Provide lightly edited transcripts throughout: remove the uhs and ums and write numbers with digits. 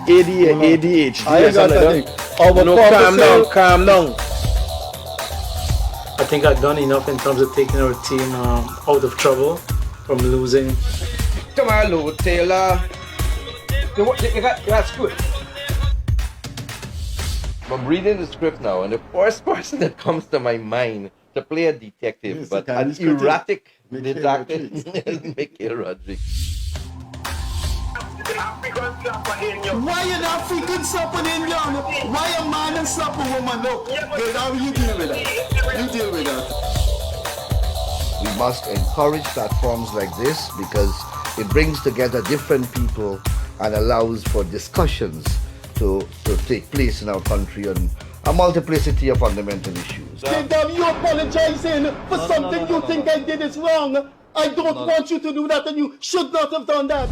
ADHD I or got something like that. that. No, calm down. I think I've done enough in terms of taking our team out of trouble from losing. Come on, Lou Taylor. That's good. I'm reading the script now, and the first person that comes to my mind to play a detective, Yes, but the an Chinese critic. erratic Mikhail detective, Rodriguez. is Mikhail Rodriguez. Why an African slap an Indian? Why a man and slap a woman? No. How you deal with that? You deal with that. We must encourage platforms like this because it brings together different people and allows for discussions to take place in our country on a multiplicity of fundamental issues. Gildarie, you apologizing for something you think I did is wrong. I don't want you to do that, and you should not have done that.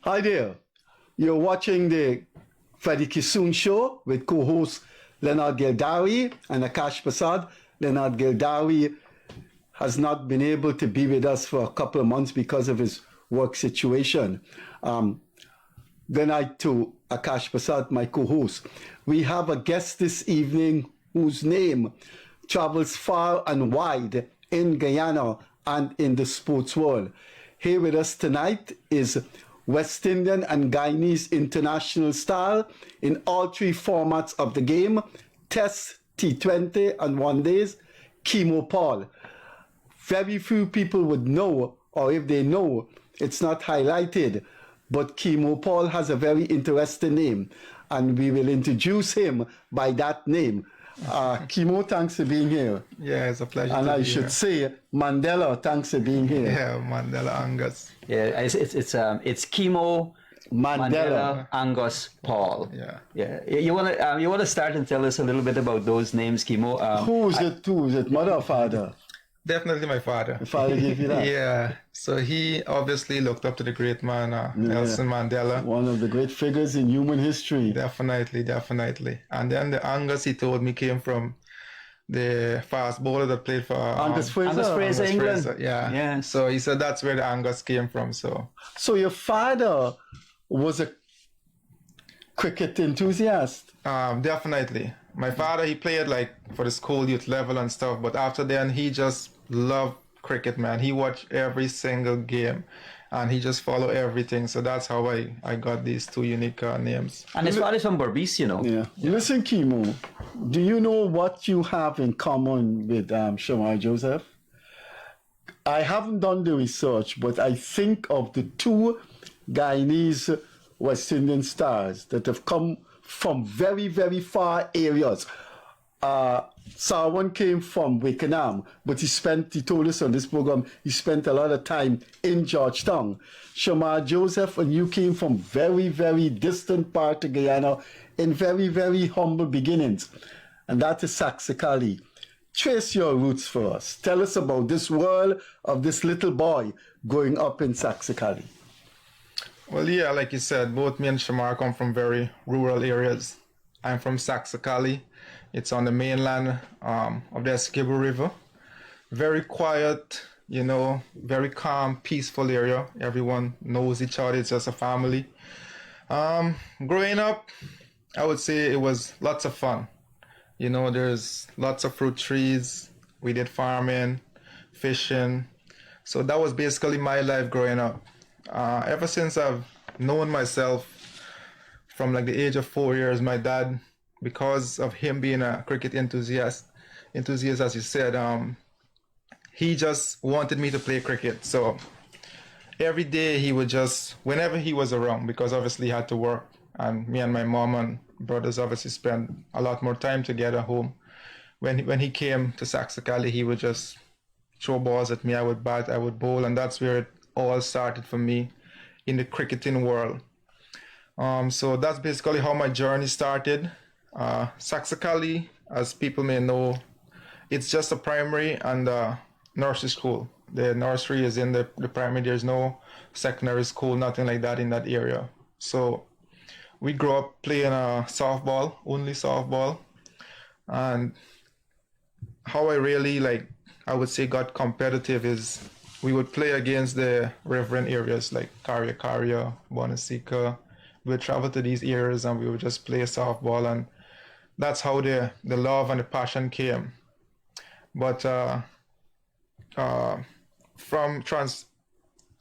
Hi there. You're watching the Freddie Kissoon Show with co-host Leonard Gildarie and Akash Prasad. Leonard Gildarie has not been able to be with us for a couple of months because of his work situation. Good night to Akash Prasad, my co-host. We have a guest this evening whose name travels far and wide in Guyana and in the sports world. Here with us tonight is West Indian and Guyanese international star in all three formats of the game, Test, T20 and One Days, Keemo Paul. Very few people would know, or if they know, it's not highlighted, but Keemo Paul has a very interesting name, and we will introduce him by that name. Keemo, thanks for being here. Yeah, it's a pleasure. And to I be should here. say, Mandela, thanks for being here. Yeah, Mandela Angus. Yeah, it's Keemo Mandela Angus Paul. Yeah. You wanna start and tell us a little bit about those names, Keemo? Who is it, mother or father? Definitely my father. The father gave you that? Yeah. So he obviously looked up to the great man, Nelson Mandela. One of the great figures in human history. Definitely. And then the Angus, he told me, came from the fast bowler that played for Angus Fraser. Angus England. Fraser, yeah. Yeah. So he said that's where the Angus came from. So your father was a cricket enthusiast? Definitely. My father, he played like for the school youth level and stuff, but after then he just loved cricket, man. He watched every single game and he just followed everything. So that's how I got these two unique names. And his father's from Berbice, you know. Yeah. Listen, Keemo, do you know what you have in common with Shamar Joseph? I haven't done the research, but I think of the two Guyanese West Indian stars that have come from very, very far areas. Sarwan came from Wakenham, but he told us on this program, he spent a lot of time in Georgetown. Shamar Joseph and you came from very, very distant part of Guyana in very, very humble beginnings. And that is Saxicali. Trace your roots for us. Tell us about this world of this little boy growing up in Saxicali. Well, yeah, like you said, both me and Shamar come from very rural areas. I'm from Saxicali. It's on the mainland of the Essequibo River. Very quiet, very calm, peaceful area. Everyone knows each other. It's just a family. Growing up, I would say it was lots of fun. There's lots of fruit trees. We did farming, fishing. So that was basically my life growing up. Ever since I've known myself from like the age of 4 years, my dad, because of him being a cricket enthusiast as you said, he just wanted me to play cricket. So every day he would just, whenever he was around, because obviously he had to work, and me and my mom and brothers obviously spent a lot more time together home. When he came to Saxicali, he would just throw balls at me. I would bat, I would bowl, and that's where it all started for me in the cricketing world. So that's basically how my journey started. Saxacali, as people may know, it's just a primary and nursery school. The nursery is in the primary. There's no secondary school, nothing like that in that area. So we grew up playing softball, only softball. And how I really, I would say, got competitive is we would play against the reverend areas like Caria, Bonasica. We would travel to these areas and we would just play softball, and that's how the love and the passion came. But from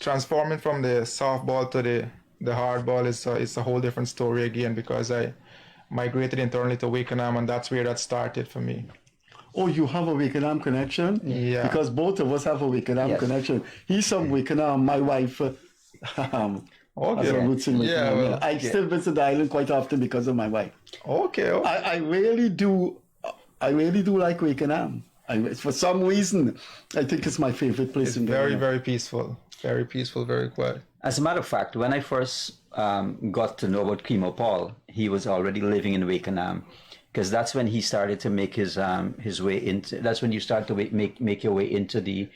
transforming from the softball to the hardball is a whole different story again, because I migrated internally to Wakenham, and that's where that started for me. Oh, you have a Wakenham connection? Yeah. Because both of us have a Wakenham connection. He's from Wakenham. My wife has a roots in Wakenham. Yeah, well, I still visit the island quite often because of my wife. Okay. I really do like Wakenham. For some reason, I think it's my favorite place in very, Guyana. very peaceful. Very peaceful, very quiet. As a matter of fact, when I first got to know about Keemo Paul, he was already living in Wakenham, because that's when he started to make his way into. That's when you start to make your way into the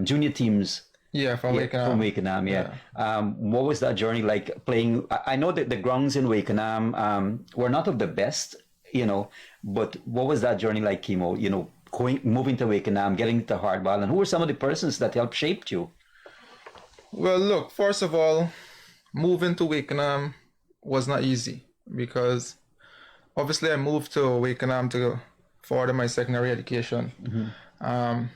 junior teams. Yeah, from Wakenham. From Wakenham, yeah. What was that journey like playing? I know that the grounds in Wakenham were not of the best, but what was that journey like, Keemo? Moving to Wakenham, getting into hardball, and who were some of the persons that helped shape you? Well, look, first of all, moving to Wakenham was not easy, because obviously I moved to Wakenham to further my secondary education. Mm-hmm.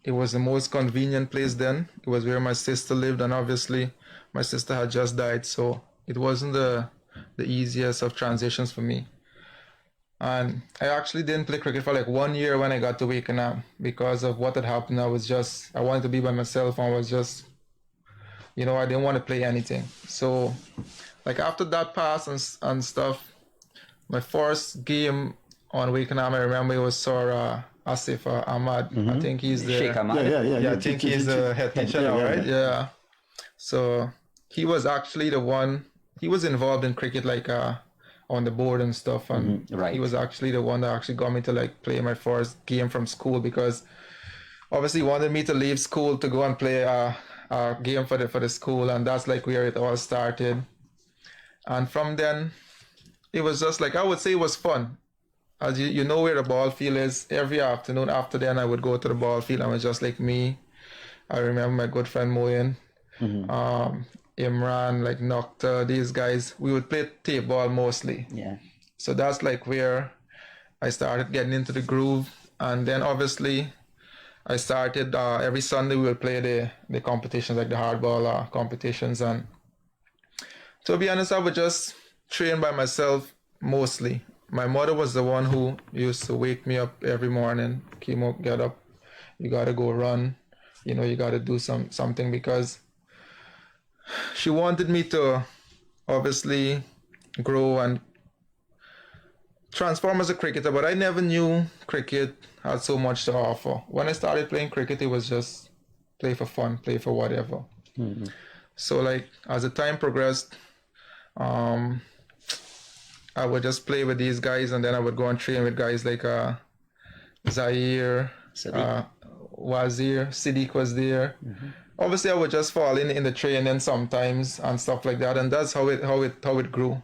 It was the most convenient place then. It was where my sister lived, and obviously my sister had just died, so it wasn't the easiest of transitions for me. And I actually didn't play cricket for 1 year when I got to Wakenham because of what had happened. I wanted to be by myself, and I was just, I didn't want to play anything. So after that pass and stuff, my first game on Wakenham, I remember it was Sir Asif Ahmad. Mm-hmm. I think he's the... Sheikh Ahmad. Yeah, I think he's the head teacher now, right? Yeah. So he was actually the one, he was involved in cricket on the board and stuff, and right. He was actually the one that actually got me to play my first game from school, because obviously he wanted me to leave school to go and play a game for the school, and that's where it all started. And from then it was just I would say it was fun. As you know where the ball field is, every afternoon after then I would go to the ball field, and it was just me. I remember my good friend Moyen, Imran, Nocta, these guys, we would play tape ball mostly. Yeah. So that's where I started getting into the groove. And then obviously I started, every Sunday we would play the competitions, the hardball competitions. And to be honest, I would just train by myself mostly. My mother was the one who used to wake me up every morning. Keemo, get up, you gotta go run, you gotta do something, because she wanted me to obviously grow and transform as a cricketer, but I never knew cricket had so much to offer. When I started playing cricket, it was just play for fun, play for whatever. Mm-hmm. So as the time progressed, I would just play with these guys, and then I would go and train with guys like Zaire, Wazir, Siddiq was there. Mm-hmm. Obviously, I would just fall in the training sometimes and stuff like that, and that's how it grew.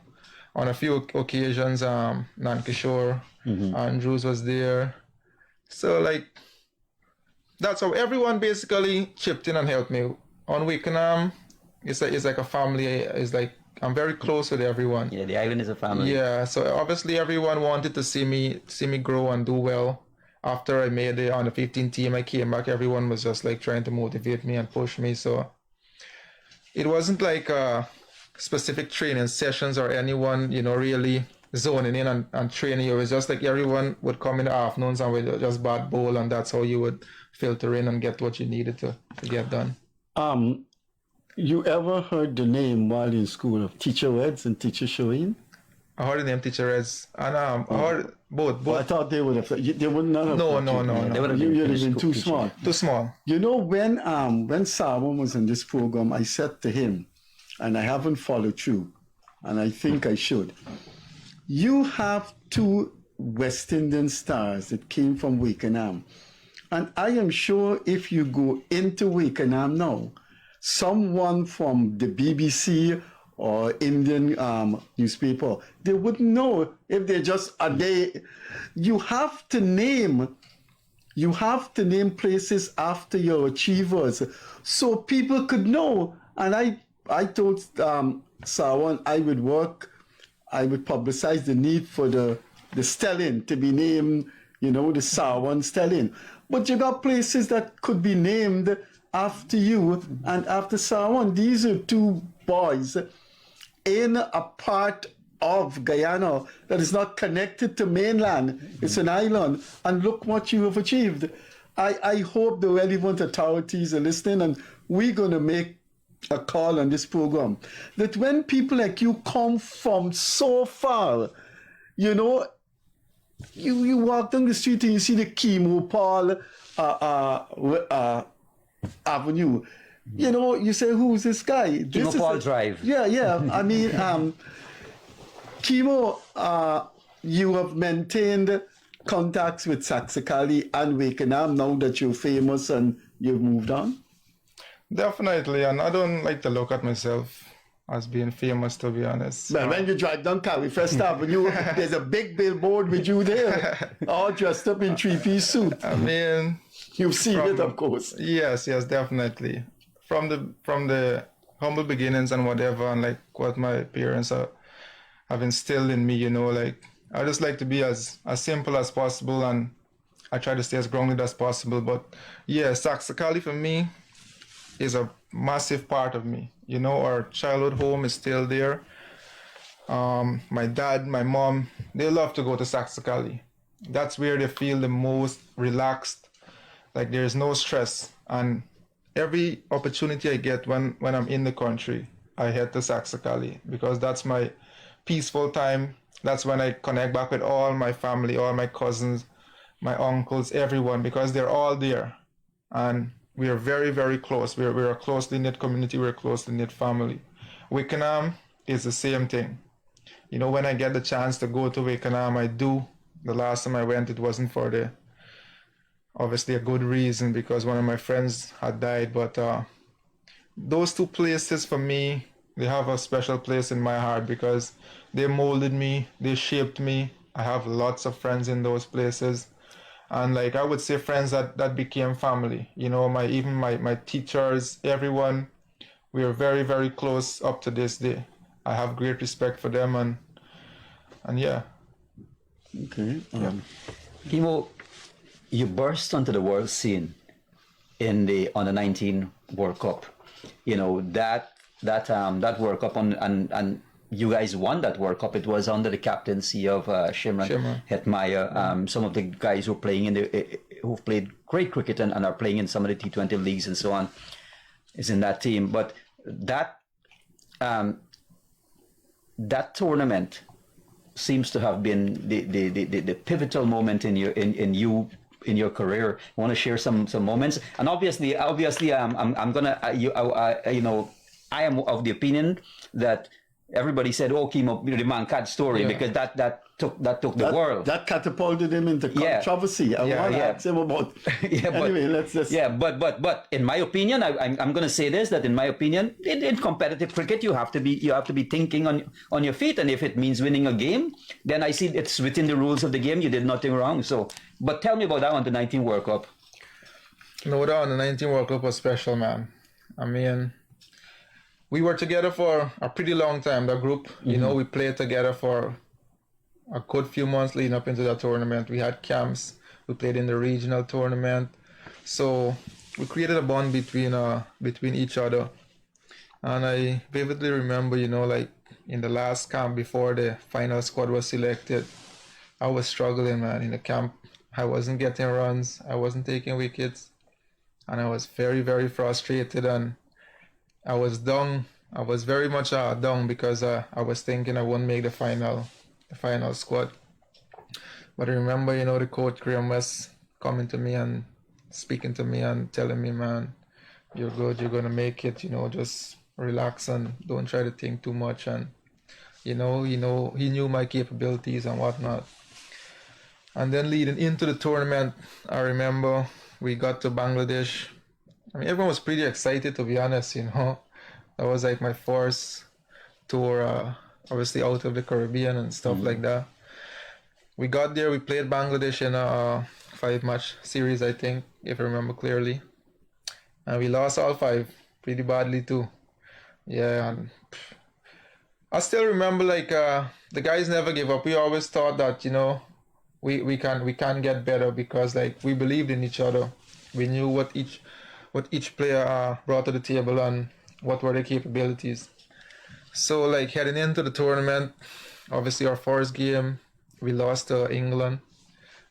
On a few occasions, Nankishore, Andrews was there. So that's how everyone basically chipped in and helped me. On Wakenham, it's like a family. It's I'm very close with everyone. Yeah, the island is a family. Yeah, so obviously everyone wanted to see me grow and do well. After I made it on the 15 team, I came back. Everyone was just trying to motivate me and push me. So it wasn't specific training sessions or anyone, really zoning in and training. It was just everyone would come in the afternoons and would just bat bowl, and that's how you would filter in and get what you needed to get done. You ever heard the name while in school of Teacher Reds and Teacher Shireen? I heard the name Teacher Reds, and I heard both. Well, I thought they would have. They would not have. No. They would have been too small. Too small. When Simon was in this program, I said to him, and I haven't followed through, and I think I should. You have two West Indian stars that came from Wakenham. And I am sure if you go into Wakenham now, someone from the BBC or Indian newspaper, they wouldn't know if they just are they. You have to name places after your achievers so people could know. And I told Sarwan I would publicize the need for the stallion to be named, the Sarwan stallion. But you got places that could be named after you and after Sarwan. These are two boys in a part of Guyana that is not connected to mainland. It's an island. And look what you have achieved. I hope the relevant authorities are listening, and we're going to make a call on this program that when people like you come from so far, you walk down the street and you see the Keemo Paul Avenue. You say, who's this guy? Keemo Paul Drive. Yeah. I mean, Keemo, you have maintained contacts with Saxakali and Wakenham now that you're famous and you've moved on? Definitely, and I don't like to look at myself as being famous, to be honest. Well, when you drive down Cali First Avenue, there's a big billboard with you there, all dressed up in three-piece suit. I mean, you've seen it, of course. Yes, definitely. From the humble beginnings and whatever, and like what my parents have instilled in me, I just like to be as simple as possible, and I try to stay as grounded as possible. But yeah, Saxakali for me is a massive part of me. Our childhood home is still there. My dad, my mom, they love to go to Saxakali. That's where they feel the most relaxed, like there's no stress. And every opportunity I get when I'm in the country, I head to Saxakali because that's my peaceful time. That's when I connect back with all my family, all my cousins, my uncles, everyone, because they're all there. And we are very, very close. We're a closely knit community. We're a closely knit family. Wakenham is the same thing. When I get the chance to go to Wakenham, I do. The last time I went, it wasn't for obviously a good reason, because one of my friends had died. But those two places for me, they have a special place in my heart because they molded me, they shaped me. I have lots of friends in those places. And I would say friends that became family. My teachers, everyone, we are very, very close up to this day. I have great respect for them and yeah. Okay. Keemo, you burst onto the world scene in the Under-19 World Cup. That World Cup and you guys won that World Cup. It was under the captaincy of Shimron Hetmyer. Some of the guys who are playing who've played great cricket and are playing in some of the T20 leagues and so on is in that team. But that tournament seems to have been the pivotal moment in your career. I want to share some moments, and obviously, I'm gonna I am of the opinion that everybody said, "Oh, Keemo, the Mankad story," because that took the world. That catapulted him into controversy. I want to ask him about. Anyway, let's just. Yeah, but in my opinion, I'm going to say this: that in my opinion, in competitive cricket, you have to be thinking on your feet, and if it means winning a game, then I see it's within the rules of the game. You did nothing wrong. So, but tell me about that Under-19 World Cup. No, that Under-19 World Cup was special, man. I mean, we were together for a pretty long time, the group. We played together for a good few months leading up into that tournament. We had camps. We played in the regional tournament. So we created a bond between each other. And I vividly remember, in the last camp before the final squad was selected, I was struggling, man. In the camp, I wasn't getting runs. I wasn't taking wickets. And I was very, very frustrated, and I was down. I was very much down because I was thinking I wouldn't make the final squad. But I remember, the coach Graham West coming to me and speaking to me and telling me, "Man, you're good. You're gonna make it. Just relax and don't try to think too much." And He knew my capabilities and whatnot. And then leading into the tournament, I remember we got to Bangladesh. I mean, everyone was pretty excited, to be honest. That was like my first tour, obviously out of the Caribbean and stuff like that. We got there, we played Bangladesh in a 5-match series, I think, if I remember clearly. And we lost all 5 pretty badly too. Yeah, and I still remember the guys never gave up. We always thought that, we can get better because we believed in each other. We knew what each player brought to the table and what were their capabilities. So heading into the tournament, obviously our first game, we lost to England.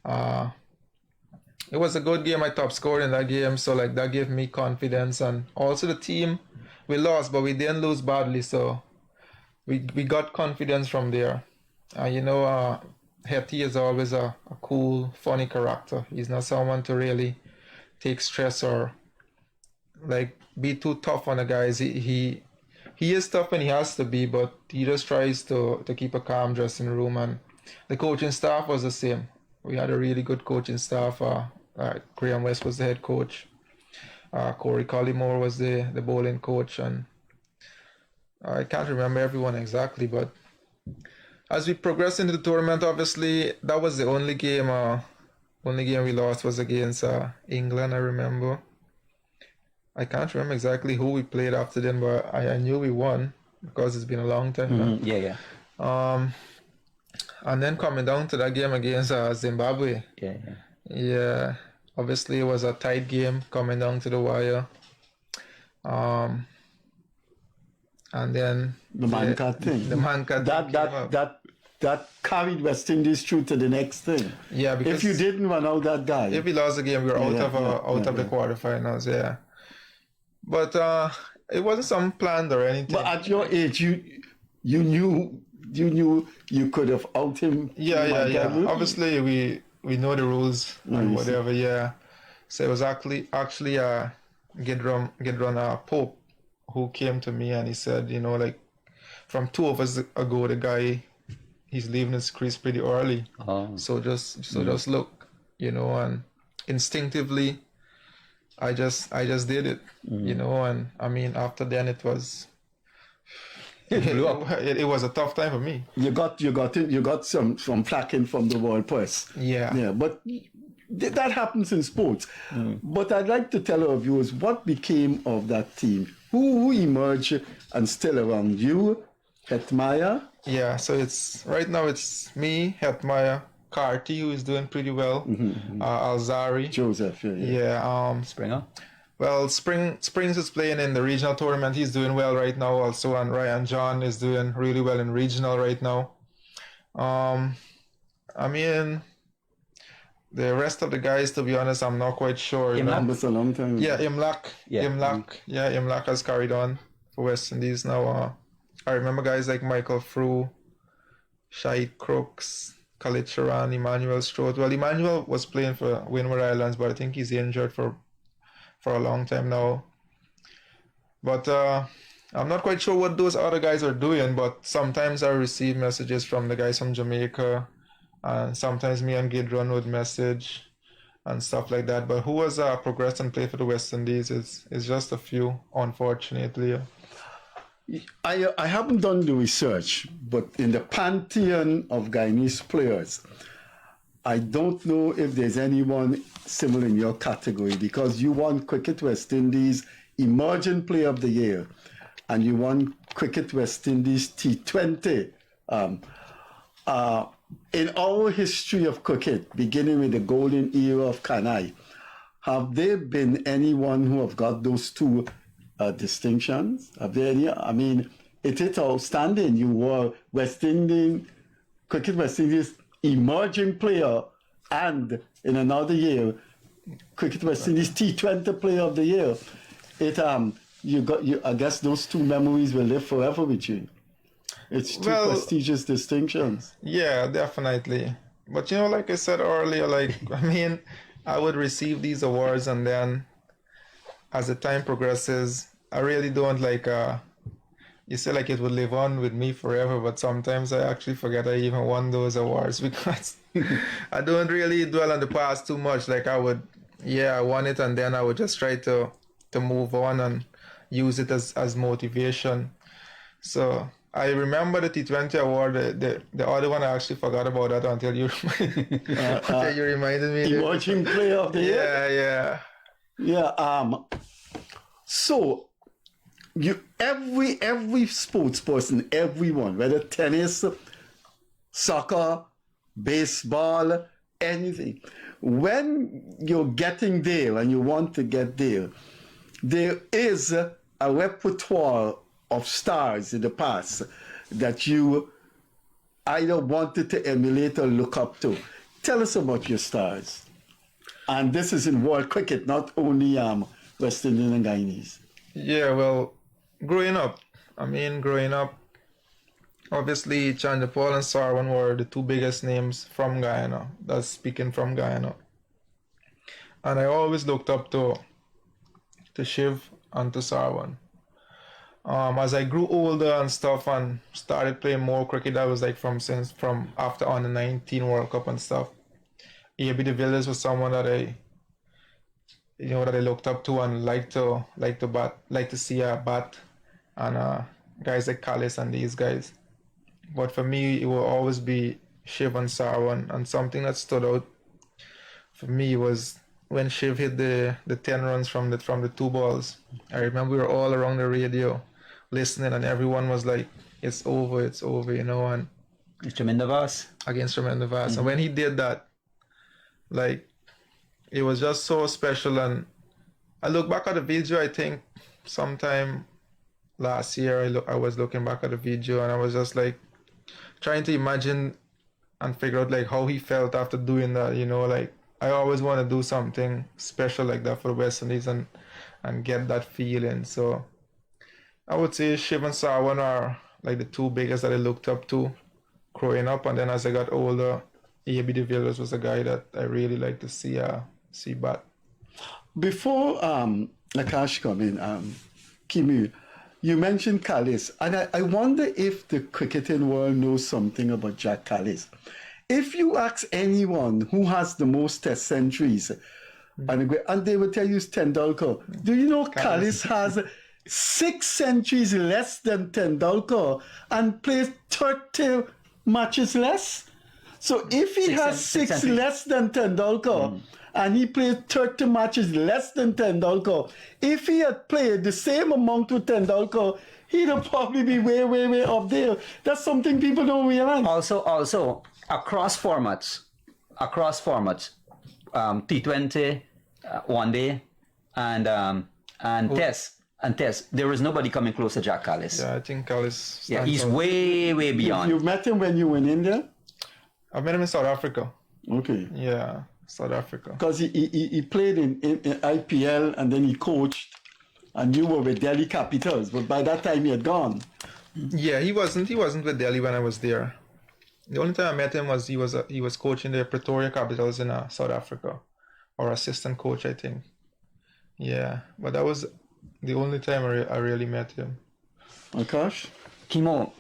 It was a good game. I top scored in that game, so that gave me confidence. And also the team, we lost, but we didn't lose badly, so we got confidence from there. Hetty is always a cool, funny character. He's not someone to really take stress or be too tough on the guys. He is tough and he has to be, but he just tries to keep a calm dressing room. And the coaching staff was the same. We had a really good coaching staff. Graham West was the head coach. Corey Collymore was the bowling coach, and I can't remember everyone exactly, but as we progressed into the tournament, obviously that was the only game we lost was against England, I remember. I can't remember exactly who we played after then, but I knew we won because it's been a long time now. Yeah. And then coming down to that game against Zimbabwe. Yeah. Obviously, it was a tight game coming down to the wire. And then The Manka thing. The Manka thing that carried West Indies through to the next thing. Yeah, because if you didn't run out that guy, if we lost the game, we were out of the quarterfinals. Yeah, but it wasn't some planned or anything. but at your age, you knew you could have out him. Yeah. Obviously, we know the rules and whatever. Yeah, so it was actually Gidron Pope who came to me and he said, from 2 hours ago, the guy, he's leaving his crease pretty early. So just look, and instinctively, I just did it, and I mean after then it was. It was a tough time for me. You got some flacking from the world press. Yeah. But that happens in sports. But I'd like to tell our viewers what became of that team. Who emerged and still around? You, Hetmaya? Yeah. So right now it's me, Hetmaya, Carty, who is doing pretty well, Alzari, Joseph. Yeah. Springer. Well, Springs is playing in the regional tournament. He's doing well right now also, and Ryan John is doing really well in regional right now. I mean, the rest of the guys, to be honest, I'm not quite sure. It's a long time. Yeah, Imlak. Yeah. Imlak has carried on for West Indies now. I remember guys like Michael Frew, Shahid Crooks, Khalid Sharan, Emmanuel Strout. Well, Emmanuel was playing for Windward Islands, but I think he's injured for a long time now. But I'm not quite sure what those other guys are doing, but sometimes I receive messages from the guys from Jamaica, and sometimes me and Gidron would message and stuff like that. But who has progressed and played for the West Indies is just a few, unfortunately. I haven't done the research, but in the pantheon of Guyanese players, I don't know if there's anyone similar in your category, because you won Cricket West Indies Emerging Player of the Year and you won Cricket West Indies T20. In our history of cricket, beginning with the golden era of Kanai, have there been anyone who have got those 2 distinctions? Have there any? I mean, it is outstanding. You were Cricket West Indies Emerging Player, and in another year, Cricket West Indies T20 Player of the Year. I guess those 2 memories will live forever with you. It's 2 prestigious distinctions. Yeah, definitely. But like I said earlier, I mean, I would receive these awards, and then as the time progresses, I really don't you say like it would live on with me forever, but sometimes I actually forget I even won those awards because I don't really dwell on the past too much. Like I would, yeah, I won it, and then I would just try to move on and use it as motivation. So I remember the T20 award. The other one I actually forgot about that until you until you reminded me. Emerging Player of the Year. Yeah, yeah. Yeah. So every sports person, everyone, whether tennis, soccer, baseball, anything, when you're getting there and you want to get there, there is a repertoire of stars in the past that you either wanted to emulate or look up to. Tell us about your stars. And this is in world cricket, not only West Indian and Guyanese. Yeah, well, growing up, obviously Keemo Paul and Sarwan were the two biggest names from Guyana, that's speaking from Guyana. And I always looked up to Shiv and to Sarwan. As I grew older and stuff and started playing more cricket, that was like from after on the 19 World Cup and stuff. A.B. de Villiers was someone that I looked up to and like to see a bat, and guys like Callis and these guys. But for me, it will always be Shiv and Sarwan, and something that stood out for me was when Shiv hit the 10 runs from the 2 balls. I remember we were all around the radio listening, and everyone was like, it's over, and It's tremendous. against Tremendous. And when he did that, like, it was just so special. And I look back at the video, I think sometime last year, I was looking back at the video, and I was just like trying to imagine and figure out like how he felt after doing that, like I always want to do something special like that for the West Indies and get that feeling. So I would say Shiv and Sarwan are like the two biggest that I looked up to growing up, and then as I got older, A.B. de Villiers was a guy that I really like to see bat. Before Akash come in, Keemo, you mentioned Callis, and I wonder if the cricketing world knows something about Jack Callis. If you ask anyone who has the most test centuries, and they will tell you it's Tendulkar, do you know Callis has 6 centuries less than Tendulkar and plays 30 matches less? So if he has 6 less than Tendulkar and he played 30 matches less than Tendulkar, if he had played the same amount with Tendulkar, he'd probably be way, way, way up there. That's something people don't realize. Also, across formats, T20, one day, and Test, there is nobody coming close to Jack Callis. Yeah, I think Callis. Yeah, he's way, way beyond. You met him when you were in India? I met him in South Africa. Okay. Yeah, South Africa. Because he played in IPL and then he coached, and you were with Delhi Capitals, but by that time he had gone. Yeah, he wasn't with Delhi when I was there. The only time I met him was he was coaching the Pretoria Capitals in South Africa, or assistant coach, I think. Yeah, but that was the only time I really met him. Akash? Keemo,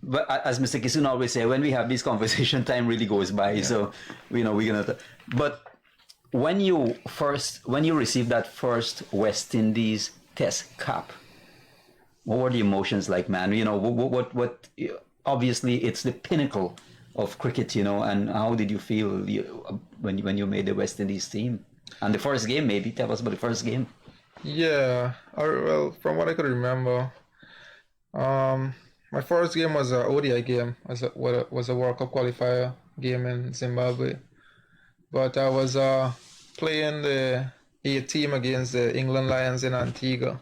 but as Mr. Kissoon always say, when we have this conversation, time really goes by. Yeah. So, we're gonna. But when you received that first West Indies Test cap, what were the emotions like, man? What? Obviously, it's the pinnacle of cricket, and how did you feel when you made the West Indies team? And the first game, maybe tell us about the first game. Yeah, well, from what I could remember, my first game was an ODI game, was a World Cup qualifier game in Zimbabwe. But I was playing the A team against the England Lions in Antigua.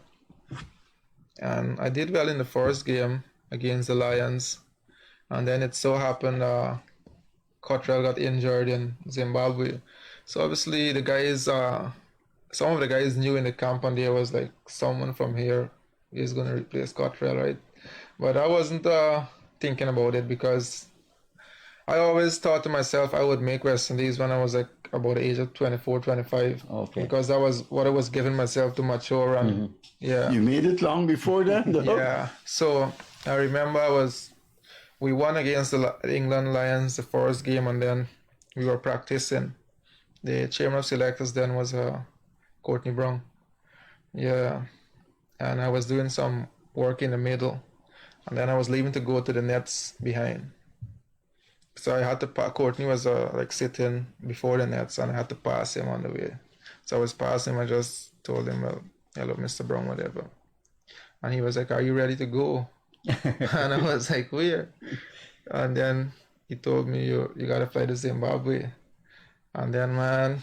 And I did well in the first game against the Lions. And then it so happened Cottrell got injured in Zimbabwe. So obviously the guys, some of the guys knew in the camp, and there was like, someone from here is going to replace Cottrell, right? But I wasn't thinking about it, because I always thought to myself I would make West Indies when I was like about the age of 24, 25. Okay. Because that was what I was giving myself to mature and yeah. You made it long before then, though? Yeah. So I remember we won against the England Lions the first game, and then we were practicing. The chairman of selectors then was Courtney Brown. Yeah. And I was doing some work in the middle, and then I was leaving to go to the nets behind. So I had to pass. Courtney was like sitting before the nets, and I had to pass him on the way. So I was passing him. I just told him, "Well, hello, Mr. Brown, whatever." And he was like, "Are you ready to go?" And I was like, "Where?" And then he told me, "You gotta fly to Zimbabwe." And then, man,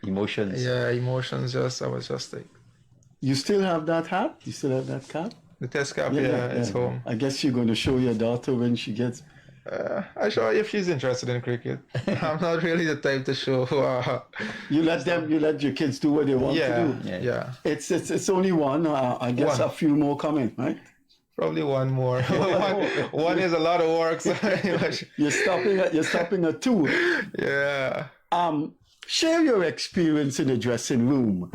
Emotions. yeah, emotions. I was just like, You still have that hat? You still have that cap? the test cap. Yeah, it's home. I guess you're going to show your daughter when she gets... I show if she's interested in cricket. I'm not really the type to show. You let your kids do what they want to do. Yeah. It's only one. I guess One. a few more coming, right? Probably one more. one is a lot of work. So You're stopping at two. yeah. Share your experience in the dressing room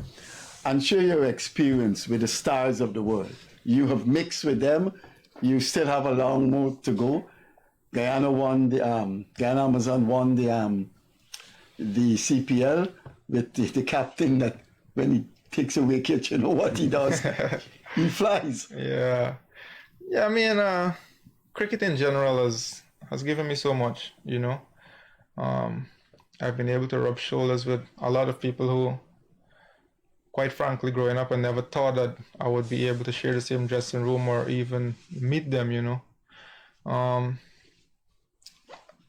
and share your experience with the stars of the world. You have mixed with them. You still have a long more to go. Guyana Amazon won the CPL with the captain that when he takes a wicket, you know what he does? He flies. Yeah. Yeah, I mean, cricket in general has given me so much, you know. I've been able to rub shoulders with a lot of people who, quite frankly, growing up, I never thought that I would be able to share the same dressing room or even meet them, you know.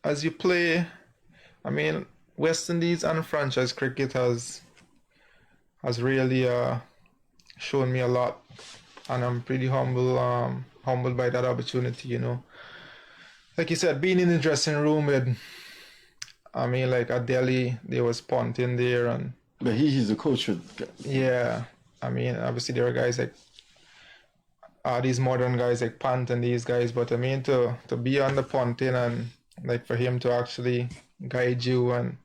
As you play, I mean, West Indies and franchise cricket has really shown me a lot, and I'm pretty humbled by that opportunity, you know. Like you said, being in the dressing room with, I mean, like at Delhi, there was Pontin there, and But he's the coach. yeah, I mean, obviously there are guys like these modern guys like Pant and these guys, but I mean to be on the Pontin and like for him to actually guide you, and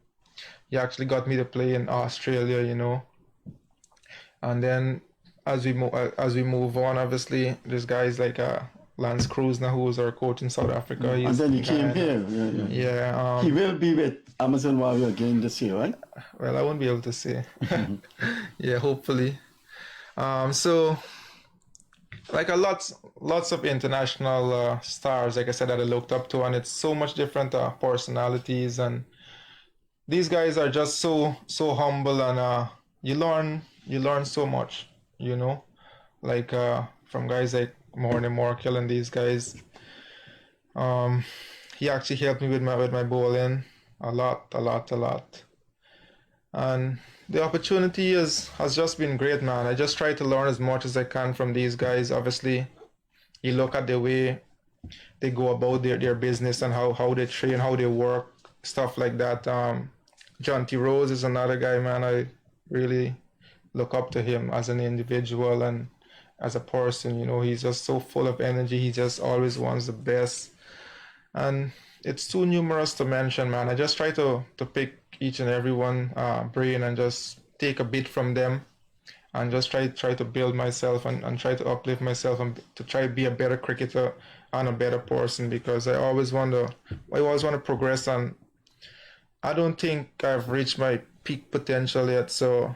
he actually got me to play in Australia, you know. And then as we move on, obviously there's guys like Lance Cruz now, who's our coach in South Africa. And then he came here. Yeah. He will be with Amazon Warrior again this year, right? Well, I won't be able to say. Yeah, hopefully. So like lots of international stars, like I said, that I looked up to, and it's so much different personalities, and these guys are just so humble, and you learn so much, you know, like from guys like Morne Morkel and these guys. He actually helped me with my bowling a lot, and the opportunity has just been great, man. I just try to learn as much as I can from these guys. Obviously, you look at the way they go about their business and how they train, how they work, stuff like that. John T. Rose is another guy, man. I really look up to him as an individual and as a person. You know, he's just so full of energy. He just always wants the best. And it's too numerous to mention, man. I just try to pick each and every one brain and just take a bit from them, and just try to build myself and try to uplift myself and to try to be a better cricketer and a better person, because I always want to progress, and I don't think I've reached my peak potential yet. So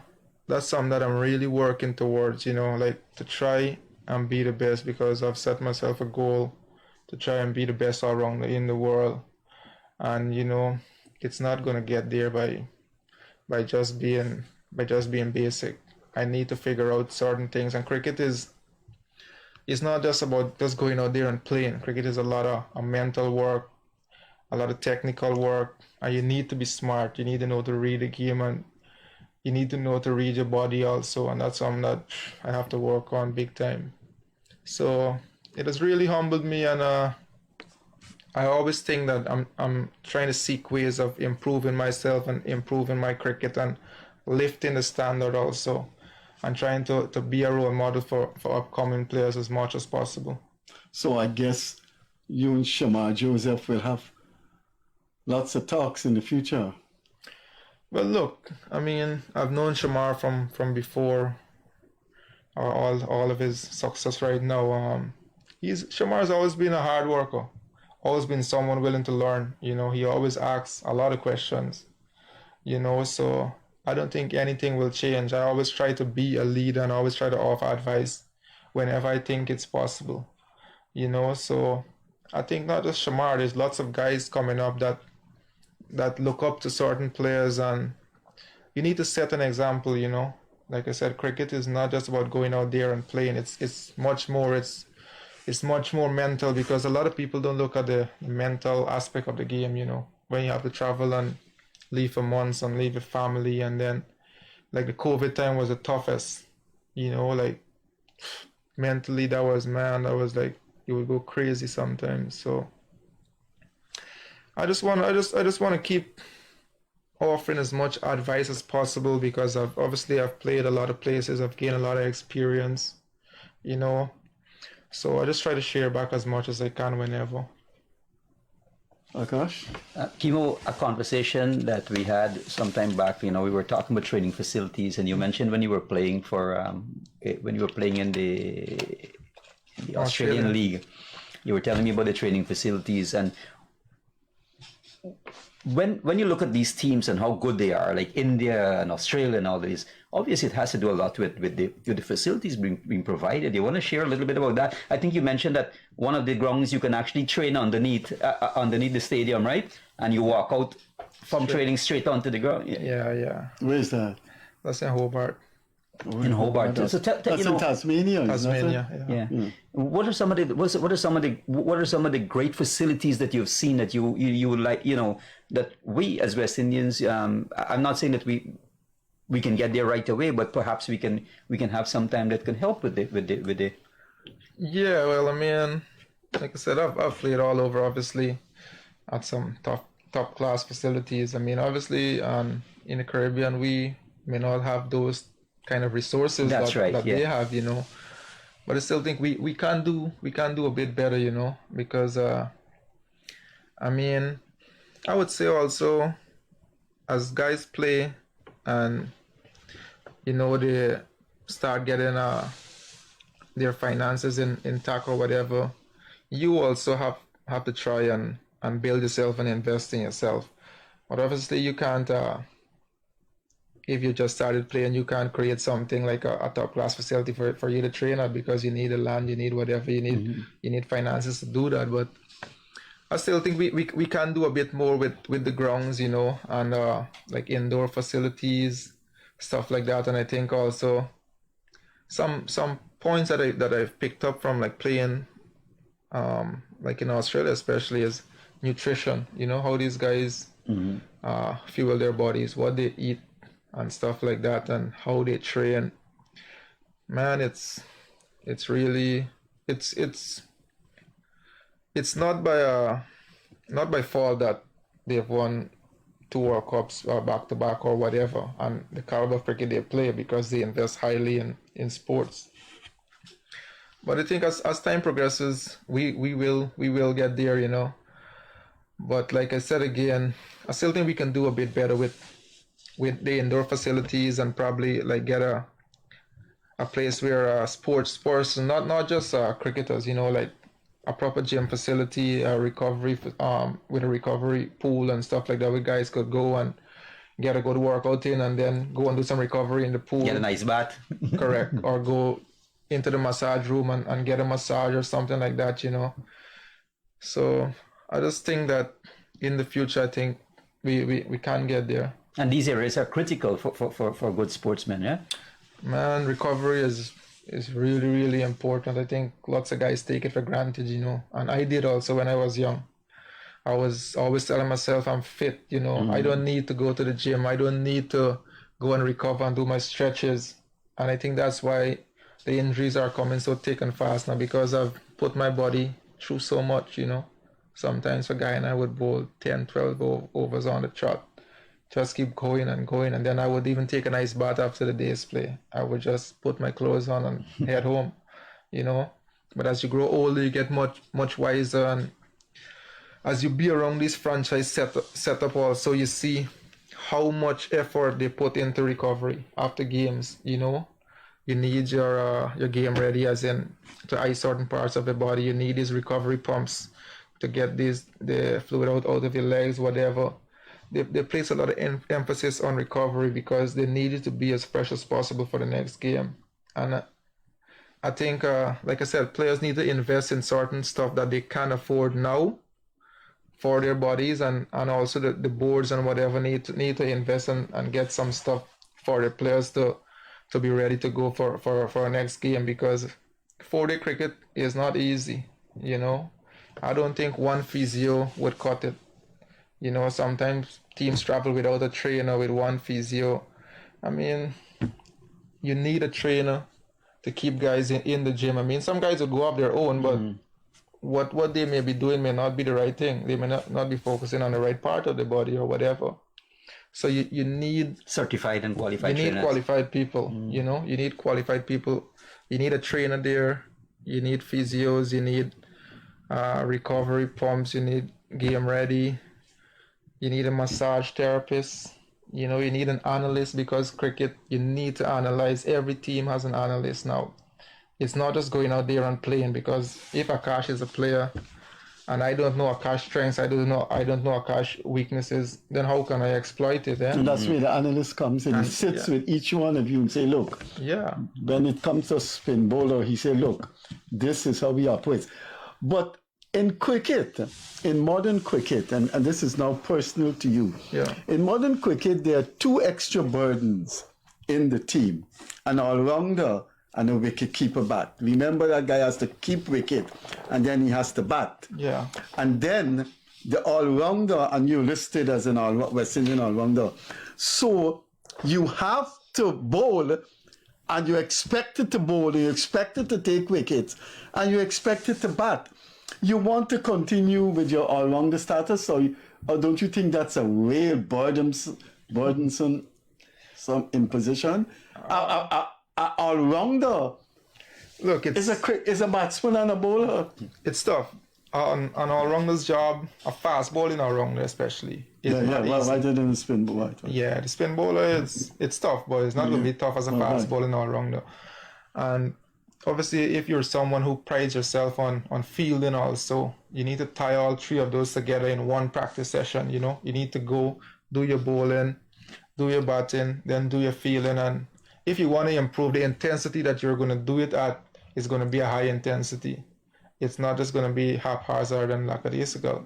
that's something that I'm really working towards, you know, like to try and be the best, because I've set myself a goal to try and be the best all around in the world. And you know, it's not gonna get there by just being basic. I need to figure out certain things, and cricket is not just about just going out there and playing. Cricket is a lot of mental work, a lot of technical work, and you need to be smart. You need to know to read the game, and you need to know to read your body also, and that's something that I have to work on big time. So it has really humbled me, and I always think that I'm trying to seek ways of improving myself and improving my cricket and lifting the standard also, and trying to be a role model for upcoming players as much as possible. So I guess you and Shamar Joseph will have lots of talks in the future. Well, look, I mean, I've known Shamar from before, all of his success right now. Shamar's always been a hard worker, always been someone willing to learn. You know, he always asks a lot of questions. You know, so I don't think anything will change. I always try to be a leader and always try to offer advice whenever I think it's possible. You know, so I think not just Shamar, there's lots of guys coming up that look up to certain players, and you need to set an example, you know. Like I said, cricket is not just about going out there and playing. It's much more. It's much more mental, because a lot of people don't look at the mental aspect of the game, you know. When you have to travel and leave for months and leave your family, and then like the COVID time was the toughest, you know, like mentally that was like you would go crazy sometimes. So I just want to keep offering as much advice as possible, because I've played a lot of places, I've gained a lot of experience, you know. So I just try to share back as much as I can whenever. Akash? Keemo, a conversation that we had some time back, you know, we were talking about training facilities, and you mentioned when you were playing in the Australian League, you were telling me about the training facilities. And when you look at these teams and how good they are, like India and Australia and all these, obviously it has to do a lot with the facilities being provided. You want to share a little bit about that? I think you mentioned that one of the grounds you can actually train underneath the stadium, right? And you walk out from training straight onto the ground. Yeah. Where's that? That's in Hobart. In Hobart. That's, So that's you know, in Tasmania. Tasmania. yeah. What are some of the great facilities that you've seen that you would like, you know, that we as West Indians, I'm not saying that we can get there right away, but perhaps we can have some time that can help with the. Yeah, well, I mean, like I said, I've played all over, obviously, at some top class facilities. I mean, obviously, in the Caribbean, we may not have those kind of resources that they have, you know. But I still think we can do a bit better, you know, because I mean, I would say also, as guys play and, you know, they start getting their finances intact or whatever, you also have to try and build yourself and invest in yourself. But obviously you can't, if you just started playing, you can't create something like a top class facility for you to train at, because you need the land, you need whatever, you need finances to do that. But I still think we can do a bit more with the grounds, you know, and like indoor facilities, stuff like that. And I think also some points that I've picked up from like playing like in Australia especially is nutrition, you know, how these guys fuel their bodies, what they eat and stuff like that, and how they train. Man, it's really it's not by fault that they've won 2 World Cups back to back or whatever, and the caliber of cricket they play, because they invest highly in sports. But I think as time progresses, we will get there, you know. But like I said again, I still think we can do a bit better with the indoor facilities, and probably like get a place where sports not just cricketers, you know, like a proper gym facility, a recovery with a recovery pool and stuff like that, where guys could go and get a good workout in, and then go and do some recovery in the pool. Get a nice bath. Correct. Or go into the massage room and get a massage or something like that, you know. So I just think that in the future, I think we can get there. And these areas are critical for good sportsmen, yeah? Man, recovery is really, really important. I think lots of guys take it for granted, you know. And I did also when I was young. I was always telling myself I'm fit, you know. I don't need to go to the gym. I don't need to go and recover and do my stretches. And I think that's why the injuries are coming so thick and fast now, because I've put my body through so much, you know. Sometimes a guy and I would bowl 10, 12 overs on the trot. Just keep going, and then I would even take a nice bath after the day's play. I would just put my clothes on and head home, you know. But as you grow older, you get much wiser, and as you be around this franchise setup also, you see how much effort they put into recovery after games. You know, you need your game ready, as in to ice certain parts of the body. You need these recovery pumps to get the fluid out of your legs, whatever. They place a lot of emphasis on recovery because they need it to be as fresh as possible for the next game. And I think, like I said, players need to invest in certain stuff that they can afford now for their bodies, and also the boards and whatever need to invest and get some stuff for the players to be ready to go for our next game, because 4-day cricket is not easy, you know. I don't think one physio would cut it. You know, sometimes teams travel without a trainer, with one physio. I mean, you need a trainer to keep guys in the gym. I mean, some guys will go up their own, but what they may be doing may not be the right thing. They may not be focusing on the right part of the body or whatever. So you need certified and qualified you need trainers. qualified people, you know. You need qualified people. You need a trainer there. You need physios. You need recovery pumps. You need game ready. You need a massage therapist. You know, you need an analyst, because cricket, you need to analyze. Every team has an analyst now. It's not just going out there and playing, because if Akash is a player and I don't know Akash's strengths, I don't know Akash's weaknesses, then how can I exploit it? And that's where the analyst comes in. He And- sits yeah. with each one of you and say, look, Yeah. when it comes to spin bowler, he said, look, this is how we operate. But in cricket, in modern cricket, and this is now personal to you, Yeah. in modern cricket, there are two extra burdens in the team: an all-rounder and a wicket-keeper bat. Remember, that guy has to keep wicket, and then he has to bat. Yeah. And then the all-rounder, and you listed as an West Indian all-rounder. So you have to bowl, and you're expected to bowl, you're expected to take wickets, and you're expected to bat. You want to continue with your all-rounder status, or don't you think that's a real burdensome some imposition? A all-rounder Look, it's is a batsman and a bowler. it's tough. On all-rounder's job, a fast bowling all-rounder especially, is not Well, easy. why didn't the spin bowler? Yeah, the spin bowler it's tough, but it's not going to be tough as a fast bowling all-rounder. And obviously, if you're someone who prides yourself on fielding also, you need to tie all three of those together in one practice session, you know. You need to go do your bowling, do your batting, then do your fielding. And if you want to improve, the intensity that you're going to do it at is going to be a high intensity. It's not just going to be haphazard and lackadaisical.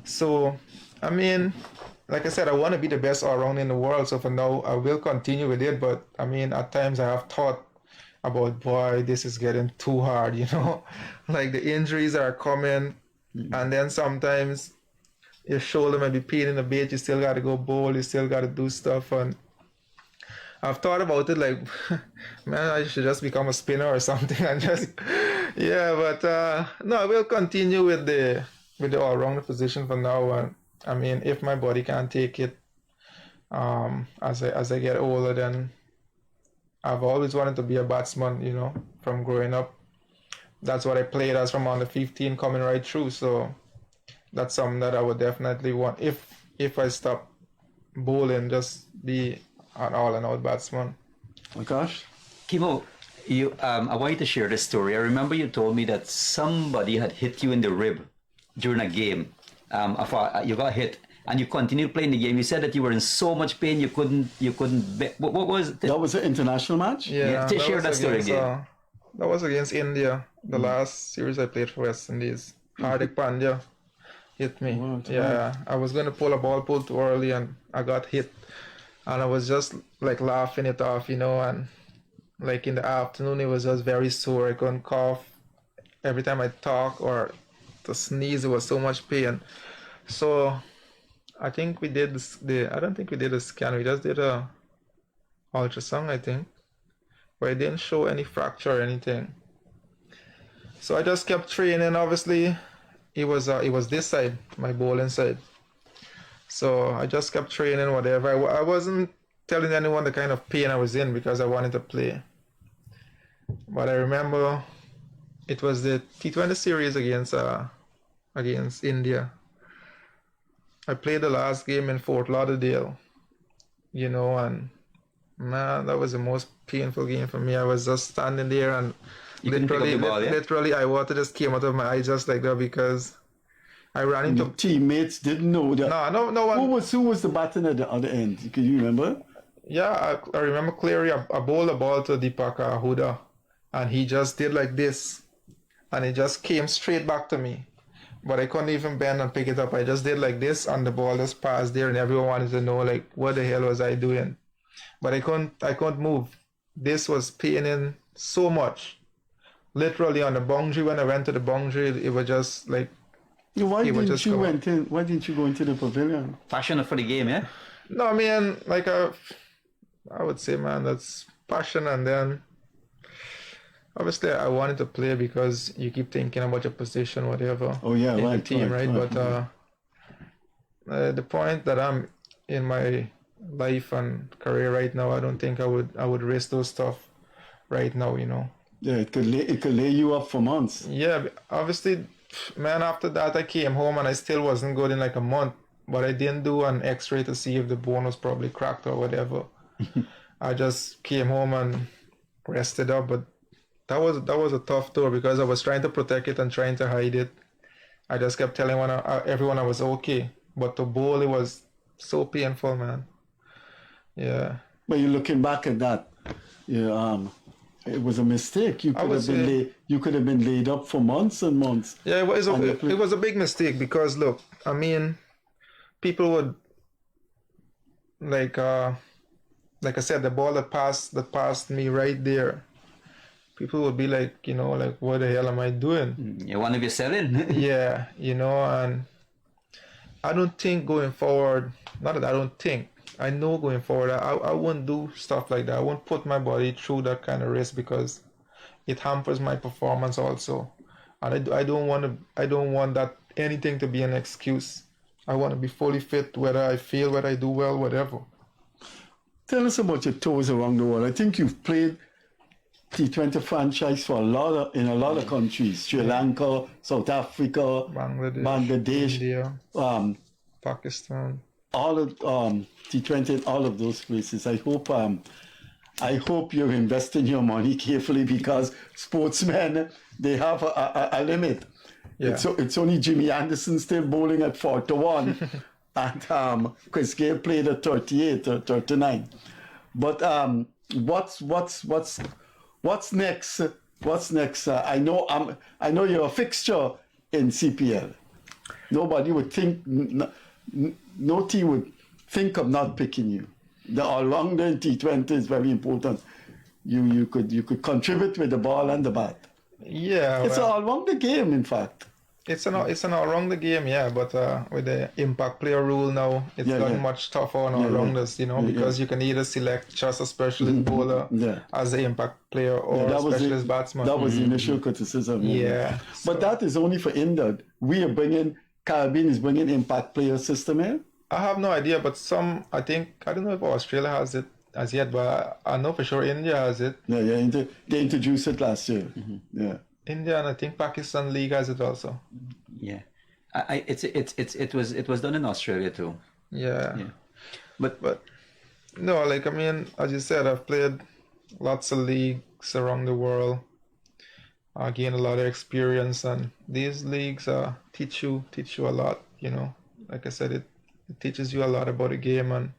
So, I mean, like I said, I want to be the best all-round in the world. So for now, I will continue with it. But, I mean, at times I have thought about, boy, this is getting too hard, you know? Like the injuries are coming. And then sometimes your shoulder might be paining a bit. You still got to go bowl. You still got to do stuff. And I've thought about it like, man, I should just become a spinner or something and just, yeah. But no, I will continue with the all-rounder position for now. And I mean, if my body can't take it, as I get older, then I've always wanted to be a batsman. You know, from growing up, that's what I played as from under 15 coming right through. So that's something that I would definitely want if I stop bowling, just be an all-and-out batsman. Oh gosh. Keemo, I want you to share this story. I remember you told me that somebody had hit you in the rib during a game. You got hit, and you continued playing the game. You said that you were in so much pain you couldn't. What was it? That was an international match? Yeah, to share was that story against, again. That was against India, the last series I played for West Indies. Hardik Pandya hit me. Wow, Yeah, I was going to pull a ball pull too early, and I got hit. And I was just like laughing it off, you know, and like in the afternoon it was just very sore. I couldn't cough. Every time I talk or to sneeze, it was so much pain. So I think we did I don't think we did a scan. We just did a ultrasound, I think, but it didn't show any fracture or anything. So I just kept training. Obviously, it was this side, my bowling side. So I just kept training, whatever. I wasn't telling anyone the kind of pain I was in because I wanted to play. But I remember it was the T20 series against India. I played the last game in Fort Lauderdale, you know, and man, that was the most painful game for me. I was just standing there and You couldn't pick up the ball, yeah? literally, I water just came out of my eyes just like that because I ran into. Your teammates didn't know that. No one. Who was the batter at the other end? Can you remember? Yeah, I remember clearly. I bowled the ball to Deepak Huda, and he just did like this, and it just came straight back to me. But I couldn't even bend and pick it up. I just did like this, and the ball just passed there, and everyone wanted to know like what the hell was I doing. But I couldn't move. This was paining so much. Literally on the boundary, when I went to the boundary, it was just like. Why it would didn't just you come out. went in? Why didn't you go into the pavilion? Passion for the game, yeah? No, I mean, like I would say, man, that's passion, and then obviously I wanted to play because you keep thinking about your position, whatever. Oh yeah, in right, the team, right? right. But the point that I'm in my life and career right now, I don't think I would risk those stuff right now, you know. Yeah, it could lay you up for months. Yeah, obviously, man, after that I came home and I still wasn't good in like a month, but I didn't do an x-ray to see if the bone was probably cracked or whatever. I just came home and rested up, but that was a tough tour because I was trying to protect it and trying to hide it. I just kept telling everyone I was okay, but to bowl, it was so painful, man. Yeah. But you're looking back at that, it was a mistake. You could have been laid up for months and months. Yeah, it was a big mistake because look, I mean, people would like I said, the ball that passed me right there. People would be like, you know, like what the hell am I doing? You want to be selling? Yeah, you know, and I don't think going forward. Not that I don't think. I know going forward, I won't do stuff like that. I won't put my body through that kind of risk because it hampers my performance also. And I don't want that anything to be an excuse. I want to be fully fit, whether I fail, whether I do well, whatever. Tell us about your tours around the world. I think you've played T20 franchise for in a lot of countries: Sri Lanka, South Africa, Bangladesh, India, Pakistan. All of T20 in all of those places. I hope you're investing your money carefully because sportsmen, they have a limit. Yeah. It's only Jimmy Anderson still bowling at 4-1, and Chris Gale played at 38 or 39. But what's next? What's next? I know you're a fixture in CPL. Nobody would think. No team would think of not picking you. The all-rounder in T20 is very important. You could contribute with the ball and the bat. Yeah, it's an all-rounder game, in fact. It's an all-rounder game, yeah. But with the impact player rule now, it's gotten much tougher on all-rounders, you know, because you can either select just a specialist bowler as an impact player or a specialist batsman. That was the initial criticism. Yeah. But that is only for India. Caribbean is bringing impact player system in? I have no idea, but I don't know if Australia has it as yet, but I know for sure India has it. Yeah, they introduced it last year. Mm-hmm. Yeah. India and I think Pakistan League has it also. Yeah, it was done in Australia too. Yeah. But no, like I mean, as you said, I've played lots of leagues around the world. I gained a lot of experience, and these leagues teach you a lot. You know, like I said, it teaches you a lot about the game, and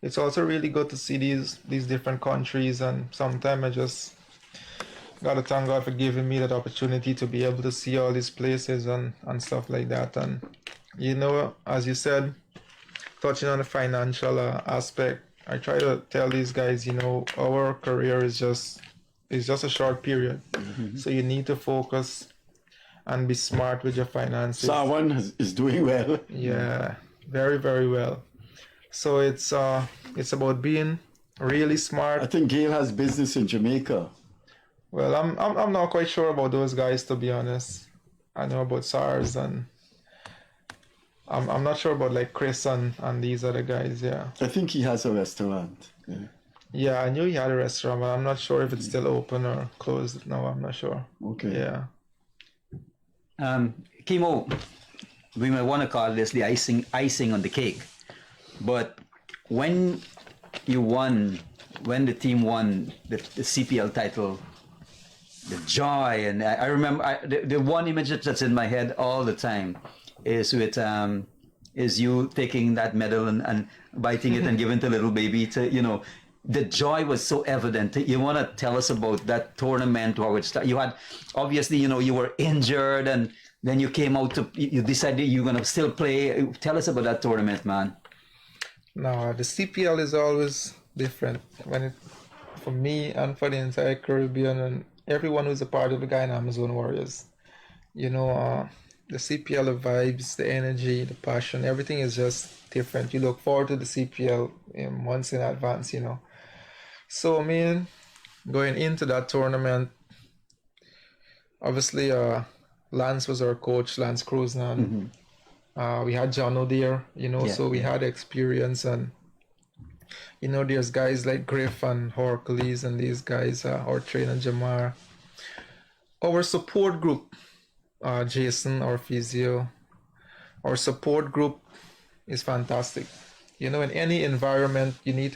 it's also really good to see these different countries. And sometimes I just gotta thank God for giving me that opportunity to be able to see all these places and stuff like that. And you know, as you said, touching on the financial aspect, I try to tell these guys, you know, our career is just a short period. Mm-hmm. So you need to focus and be smart with your finances. Someone is doing well. Yeah, very, very well. So it's about being really smart. I think Gail has business in Jamaica. Well, I'm not quite sure about those guys, to be honest. I know about SARS, and I'm not sure about like Chris and these other guys. Yeah. I think he has a restaurant. Yeah. Yeah, I knew he had a restaurant, but I'm not sure if it's still open or closed. No, I'm not sure. Okay. Yeah. Keemo, we may want to call this the icing on the cake, but when when the team won the CPL title, the joy, and I remember the one image that's in my head all the time is you taking that medal and biting it and giving it to little baby to, the joy was so evident. You want to tell us about that tournament, or which you had, obviously, you were injured, and then you came out you decided you're going to still play. Tell us about that tournament, man. No, the CPL is always different for me and for the entire Caribbean and everyone who's a part of the Guyana Amazon Warriors. The CPL, the vibes, the energy, the passion, everything is just different. You look forward to the CPL months in advance, So, going into that tournament, obviously, Lance was our coach, Lance Cruznan. We had Jono there, so we had experience, and there's guys like Griff and Hercules and these guys, our trainer Jamar. Our support group, Jason, our physio, our support group is fantastic. In any environment, you need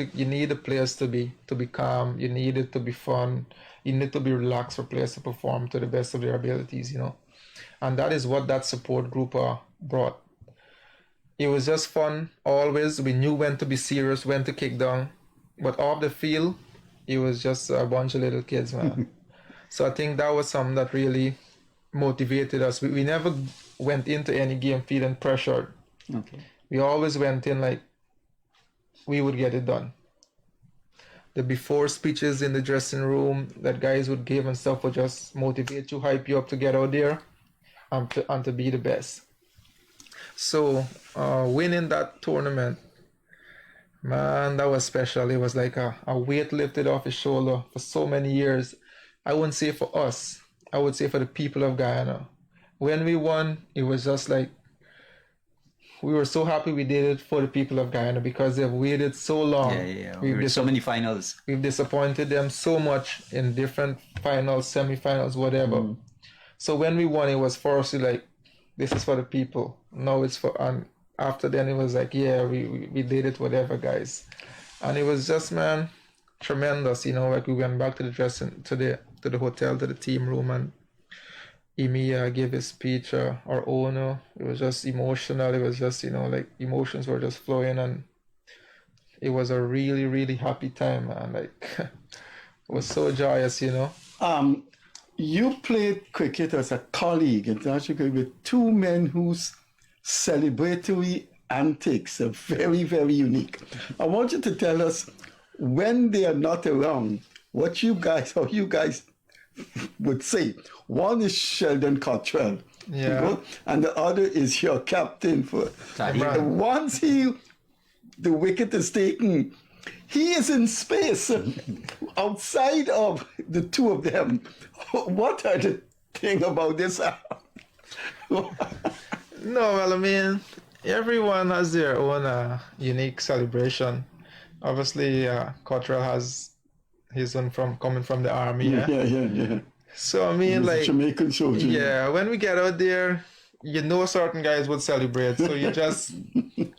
the players to be calm. You need it to be fun. You need to be relaxed for players to perform to the best of their abilities. And that is what that support group brought. It was just fun always. We knew when to be serious, when to kick down. But off the field, it was just a bunch of little kids, man. So I think that was something that really motivated us. We never went into any game feeling pressured. Okay. We always went in like we would get it done. The before speeches in the dressing room that guys would give and stuff would just motivate you, hype you up to get out there and to be the best. So winning that tournament, man, that was special. It was like a weight lifted off his shoulder for so many years. I wouldn't say for us, I would say for the people of Guyana. When we won, it was just like we were so happy we did it for the people of Guyana because they've waited so long. Yeah. We were in so many finals. We've disappointed them so much in different finals, semi-finals, whatever. So when we won, it was firstly like, this is for the people. Now it's for, and after then it was like, yeah, we did it, whatever, guys. And it was just, man, tremendous. Like we went back to the hotel, to the team room, and Emi gave his speech, our owner. It was just emotional. It was just, like emotions were just flowing, and it was a really, really happy time, man. Like, it was so joyous, You played cricket as a colleague, international, with two men whose celebratory antics are very, very unique. I want you to tell us, when they are not around, how you guys would say. One is Sheldon Cottrell, and the other is your captain for. Once the wicket is taken, he is in space outside of the two of them. What are the thing about this? No, well, everyone has their own unique celebration. Obviously, Cottrell has his own coming from the army. Yeah. So He's like a Jamaican soldier. Yeah, when we get out there, certain guys would celebrate. So you just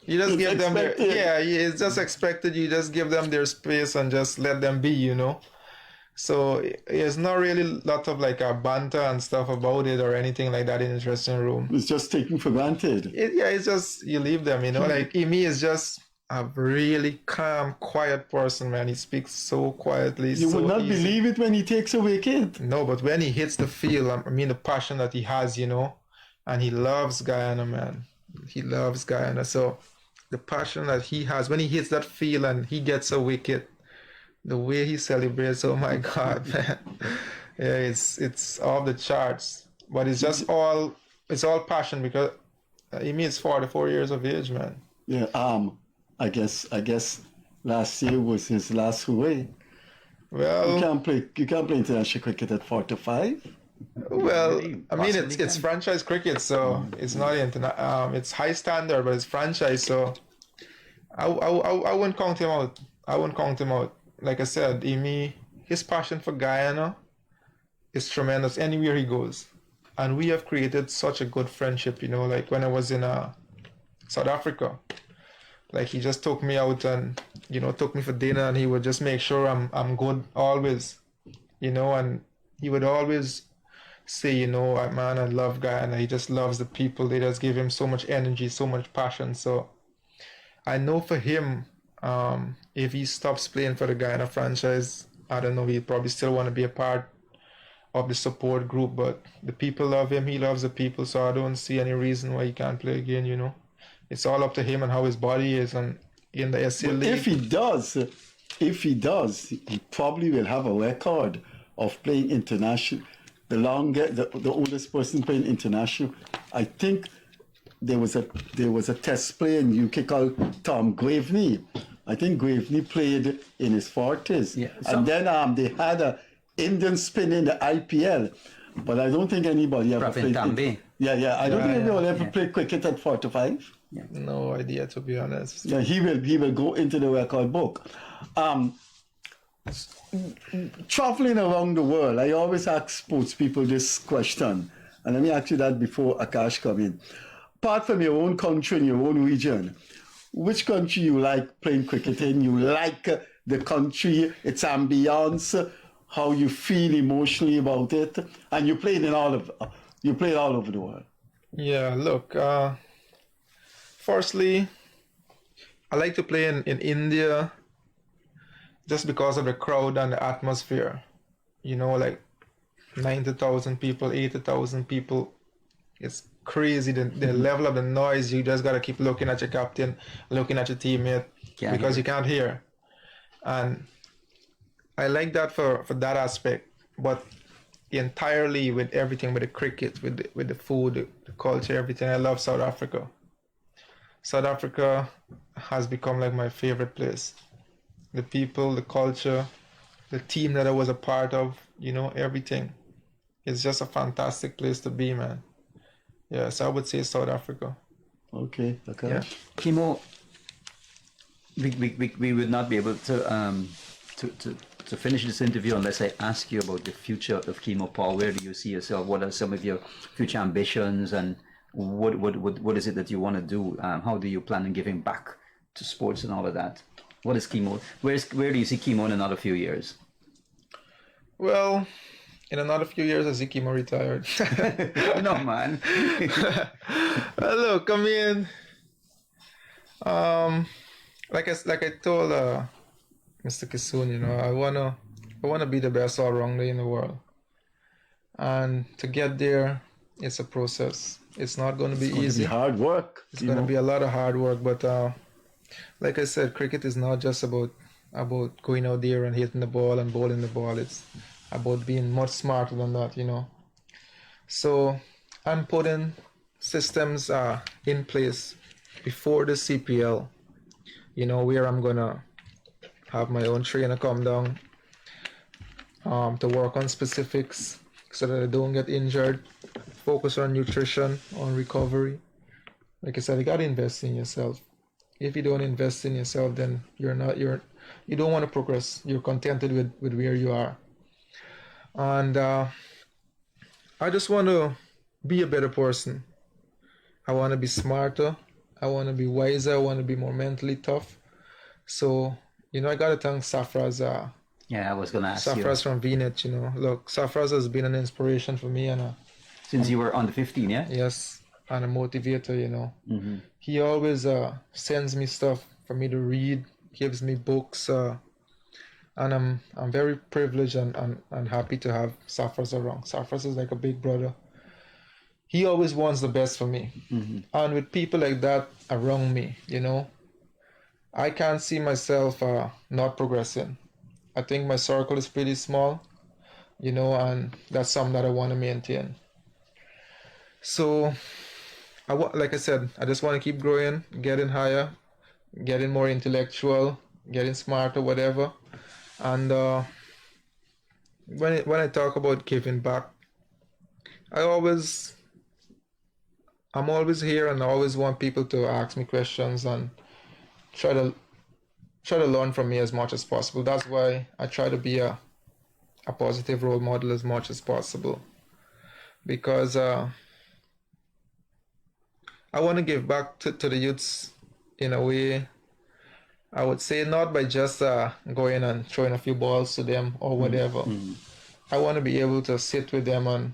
give them it's just expected. You just give them their space and just let them be, So it's not really a lot of like a banter and stuff about it or anything like that in the dressing room. It's just taken for granted. It's just you leave them, Like Emi is just a really calm, quiet person, man. He speaks so quietly. You would not believe it when he takes a wicket. No, but when he hits the field, the passion that he has, and he loves Guyana, man. He loves Guyana. So the passion that he has when he hits that field and he gets a wicket, the way he celebrates, oh my God, man. Yeah, it's off the charts. But it's just all passion because Emi is 44 years of age, man. Yeah, I guess last year was his last hooray. Well, you can't play international cricket at 45. Well, it's franchise cricket, so it's not it's high standard, but it's franchise, so I wouldn't count him out. Like I said, Emi, his passion for Guyana is tremendous anywhere he goes, and we have created such a good friendship. Like when I was in South Africa, Like he just took me out and took me for dinner, and he would just make sure I'm good always, and he would always say, man, I love Guyana. He just loves the people. They just give him so much energy, so much passion. So I know for him, if he stops playing for the Guyana franchise, I don't know, he'd probably still want to be a part of the support group, but the people love him, he loves the people, so I don't see any reason why he can't play again. It's all up to him and how his body is, and in the SC League. If he does, he probably will have a record of playing international. The oldest person playing international. I think there was a test player in UK called Tom Graveney. I think Graveney played in his 40s. Yeah, and then they had a Indian spin in the IPL, but I don't think anybody ever Pravin played. Tambe. I don't think anybody ever played cricket at 45. No idea, to be honest. Yeah, he will go into the record book. Traveling around the world, I always ask sports people this question, and let me ask you that before Akash come in. Apart from your own country and your own region, which country you like playing cricket in? You like the country, its ambience, how you feel emotionally about it, and you played all over the world. Yeah, look, firstly, I like to play in India just because of the crowd and the atmosphere. Like 90,000 people, 80,000 people. It's crazy, the level of the noise. You just got to keep looking at your captain, looking at your teammate, because you can't hear. And I like that for that aspect, but entirely with everything, with the cricket, with the food, the culture, everything. I love South Africa. South Africa has become like my favorite place. The people, the culture, the team that I was a part of, everything. It's just a fantastic place to be, man. Yeah, so I would say South Africa. Okay. Yeah. Keemo, we would not be able to finish this interview unless I ask you about the future of Keemo Paul. Where do you see yourself? What are some of your future ambitions, and what is it that you want to do? How do you plan on giving back to sports and all of that? What is Keemo? Where do you see Keemo in another few years? Well, in another few years, I see Keemo retired. Man. Look, I mean, like I told Mr. Kissoon, I wanna be the best all-rounder in the world, and to get there, it's a process. It's not going to be easy. It's going to be hard work. It's going to be a lot of hard work, but like I said, cricket is not just about going out there and hitting the ball and bowling the ball. It's about being much smarter than that, So I'm putting systems in place before the CPL, where I'm gonna have my own trainer come down to work on specifics so that I don't get injured. Focus on nutrition, on recovery. Like I said, you gotta invest in yourself. If you don't invest in yourself, then you don't want to progress. You're contented with where you are. And I just want to be a better person. I want to be smarter. I want to be wiser. I want to be more mentally tough. So, I got to thank Safraz. I was going to ask you. Safraz from VNet, Look, Safraz has been an inspiration for me. Since you were on the 15, yeah? Yes, and a motivator, Mm-hmm. He always sends me stuff for me to read, gives me books, and I'm very privileged and happy to have Safras around. Safras is like a big brother. He always wants the best for me. Mm-hmm. And with people like that around me, I can't see myself not progressing. I think my circle is pretty small, and that's something that I want to maintain. So, like I said, I just want to keep growing, getting higher, getting more intellectual, getting smarter, whatever. And when I talk about giving back, I'm always here, and I always want people to ask me questions and try to learn from me as much as possible. That's why I try to be a positive role model as much as possible, because I want to give back to the youths in a way I would say not by just going and throwing a few balls to them or whatever. I want to be able to sit with them and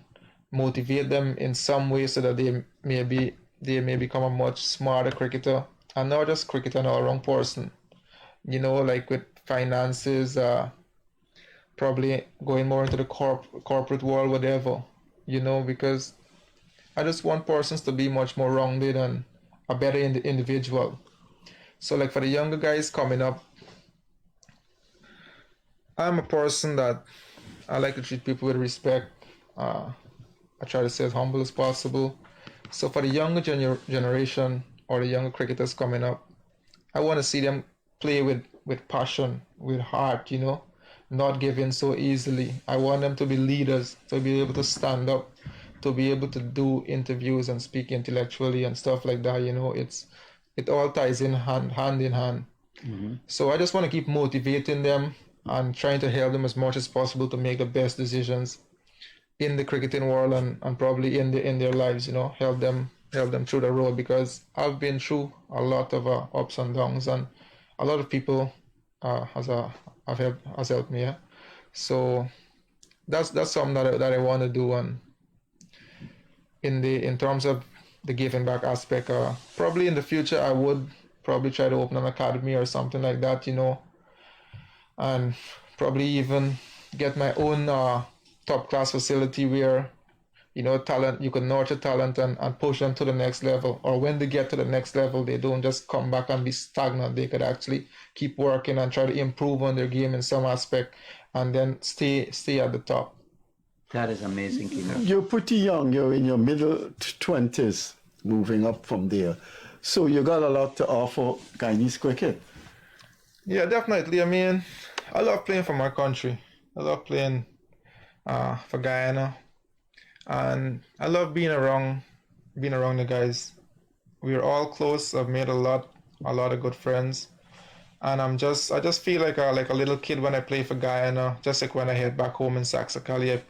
motivate them in some way so that they may become a much smarter cricketer and not just cricketer, an all-round person. You know, like with finances, probably going more into the corporate world, whatever. You know, because I just want persons to be much more rounded and a better individual. So like for the younger guys coming up, I'm a person that I like to treat people with respect. I try to stay as humble as possible. So for the younger generation or the younger cricketers coming up, I want to see them play with passion, with heart, you know, not give in so easily. I want them to be leaders, to be able to stand up, to be able to do interviews and speak intellectually and stuff like that. You know, it all ties in hand in hand. So I just want to keep motivating them and trying to help them as much as possible to make the best decisions in the cricketing world and probably in their lives. You know, help them through the road, because I've been through a lot of ups and downs, and a lot of people has helped me. Yeah? So that's something that I want to do, and in terms of the giving back aspect, probably in the future I would probably try to open an academy or something like that, you know, and probably even get my own top class facility where, you know, talent, you can nurture talent and push them to the next level, or when they get to the next level they don't just come back and be stagnant. They could actually keep working and try to improve on their game in some aspect and then stay at the top. That is amazing, Keemo. You're pretty young. You're in your middle 20s, moving up from there. So you got a lot to offer Guyanese cricket. Yeah, definitely. I mean, I love playing for my country. I love playing for Guyana, and I love being around the guys. We're all close. I've made a lot of good friends, and I just feel like a little kid when I play for Guyana. Just like when I head back home in Saxacali,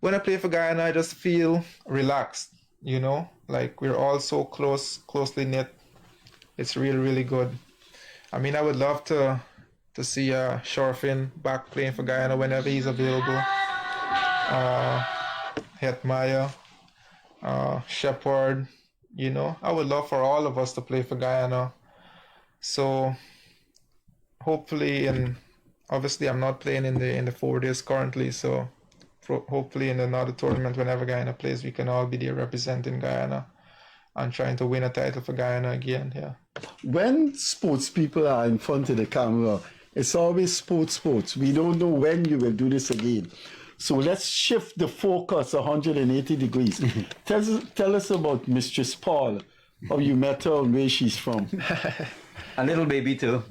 when I play for Guyana, I just feel relaxed. You know, like we're all so closely knit. It's really, really good. I mean, I would love to see Shorfin back playing for Guyana whenever he's available. Hetmaya, Shepard, you know, I would love for all of us to play for Guyana. So hopefully, and obviously I'm not playing in the 4 days currently, so hopefully in another tournament whenever Guyana plays, we can all be there representing Guyana and trying to win a title for Guyana again. Yeah. When sports people are in front of the camera, it's always sports. We don't know when you will do this again. So let's shift the focus 180 degrees. Tell us about Mistress Paul, how you met her and where she's from. A little baby too.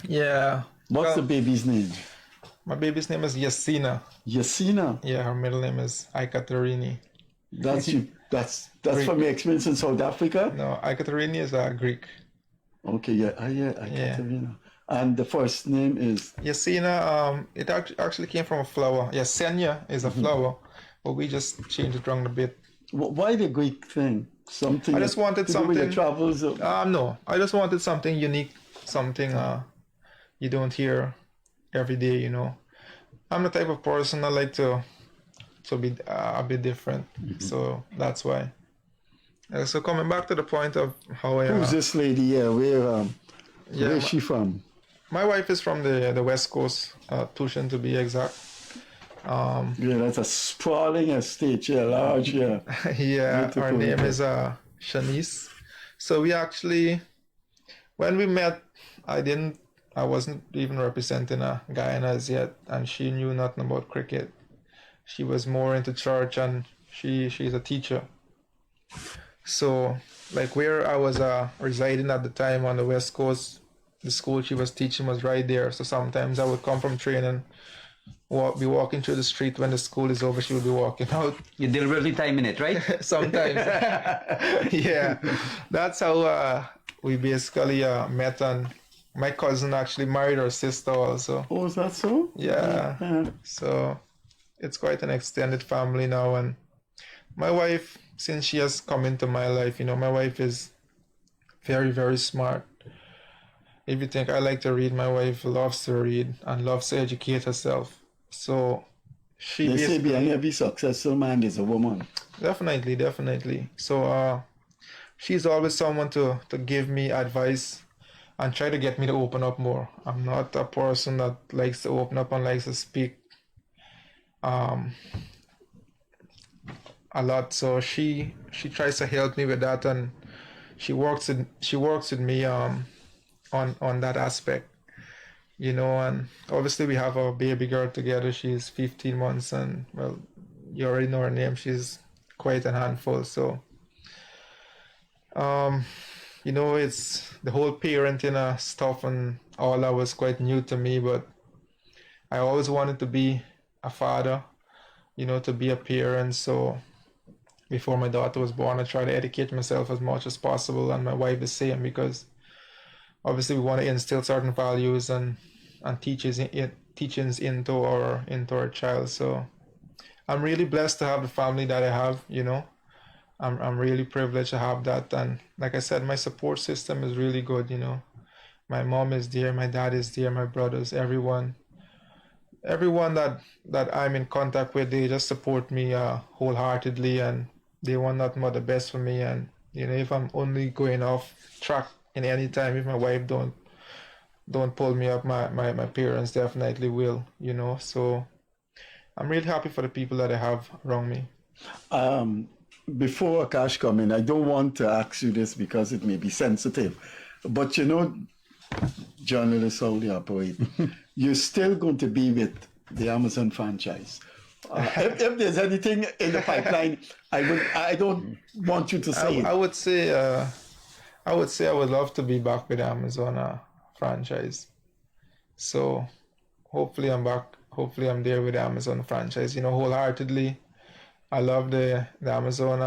Yeah. What's the baby's name? My baby's name is Yasina. Yasina. Yeah, her middle name is Aikaterini. That's from your experience in South Africa? No, Aikaterini is Greek. Okay, yeah. And the first name is? Yasina, it actually came from a flower. Yasenia is a flower, but we just changed it around a bit. Why the Greek thing? Something I just wanted to do something. with your travels? No, I just wanted something unique, something you don't hear every day. You know, I'm the type of person I like to be a bit different, so that's why. So coming back to the point of how I. Who's this lady? Yeah, where is she from? My wife is from the West Coast, Tushin to be exact. Yeah, that's a sprawling estate, yeah, large, yeah. Yeah, Beautiful. Her name is Shanice. So we actually, when we met, I wasn't even representing Guyana as yet, and she knew nothing about cricket. She was more into church, and she's a teacher. So, like where I was residing at the time on the West Coast, the school she was teaching was right there. So sometimes I would come from training, be walking through the street. When the school is over, she would be walking out. You deliberately timing it, right? Sometimes. Yeah. That's how we basically met, and my cousin actually married her sister also. Oh, is that so? Yeah. So it's quite an extended family now, and my wife, since she has come into my life, you know, my wife is very, very smart. if you think I like to read, my wife loves to read and loves to educate herself. So she They say basically, behind every successful man is a woman. definitely. So she's always someone to give me advice and try to get me to open up more. I'm not a person that likes to open up and likes to speak a lot. So she tries to help me with that, and she works with me on that aspect, you know. And obviously we have our baby girl together. She's 15 months, and well, you already know her name. She's quite a handful. So you know, it's the whole parenting stuff and all that was quite new to me, but I always wanted to be a father, you know, to be a parent. So before my daughter was born, I tried to educate myself as much as possible, and my wife the same, because obviously we want to instill certain values and teachings into our child. So I'm really blessed to have the family that I have, you know. I'm really privileged to have that, and like I said, my support system is really good, you know. My mom is there, my dad is there, my brothers, everyone that I'm in contact with, they just support me wholeheartedly, and they want nothing but the best for me. And you know, if I'm only going off track in any time, if my wife don't pull me up, my parents definitely will, you know. So I'm really happy for the people that I have around me. Before Akash come in, I don't want to ask you this because it may be sensitive, but you know, journalists how they operate. You're still going to be with the Amazon franchise. If there's anything in the pipeline, I don't want you to say it. I would say I would love to be back with the Amazon franchise. So hopefully I'm back. Hopefully I'm there with the Amazon franchise, you know, wholeheartedly. I love the Amazon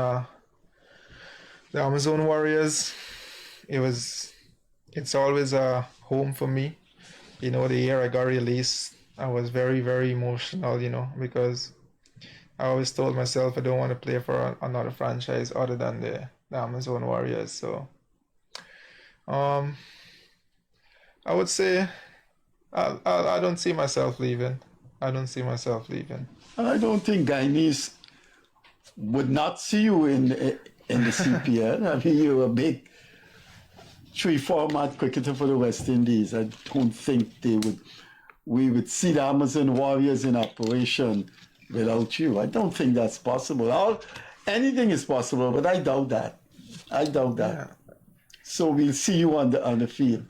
Warriors. It's always a home for me. You know, the year I got released, I was very, very emotional, you know, because I always told myself I don't want to play for another franchise other than the Amazon Warriors. So I would say I don't see myself leaving. I don't see myself leaving. I don't think Guyanese would not see you in the CPL. I mean, you're a big 3-format cricketer for the West Indies. I don't think we would see the Amazon Warriors in operation without you. I don't think that's possible. Anything is possible, but I doubt that. Yeah. So we'll see you on the field.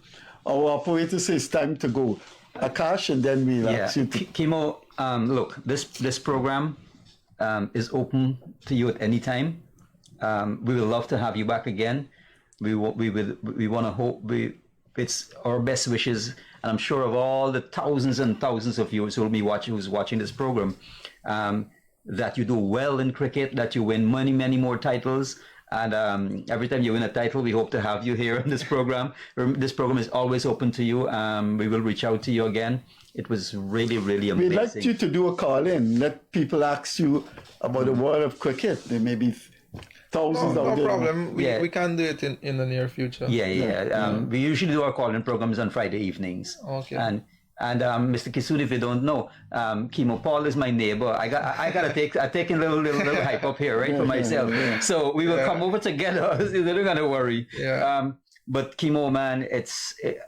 Our operator says time to go. Akash, and then we'll ask you to... Keemo, look, this program is open to you at any time. We would love to have you back again. We want to hope it's our best wishes, and I'm sure of all the thousands and thousands of viewers who's watching this program, that you do well in cricket, that you win many more titles, and every time you win a title, we hope to have you here in this program. This program is always open to you. We will reach out to you again. It was really amazing. We'd like you to do a call-in. Let people ask you about the world of cricket. There may be thousands out there. No problem. We can do it in the near future. We usually do our call-in programs on Friday evenings. Okay. And Mr. Kissoon, if you don't know, Keemo Paul is my neighbor. I'm taking a little hype up here, right, for myself. Yeah. So we will come over together. You're not gonna worry. Yeah. But Keemo, man,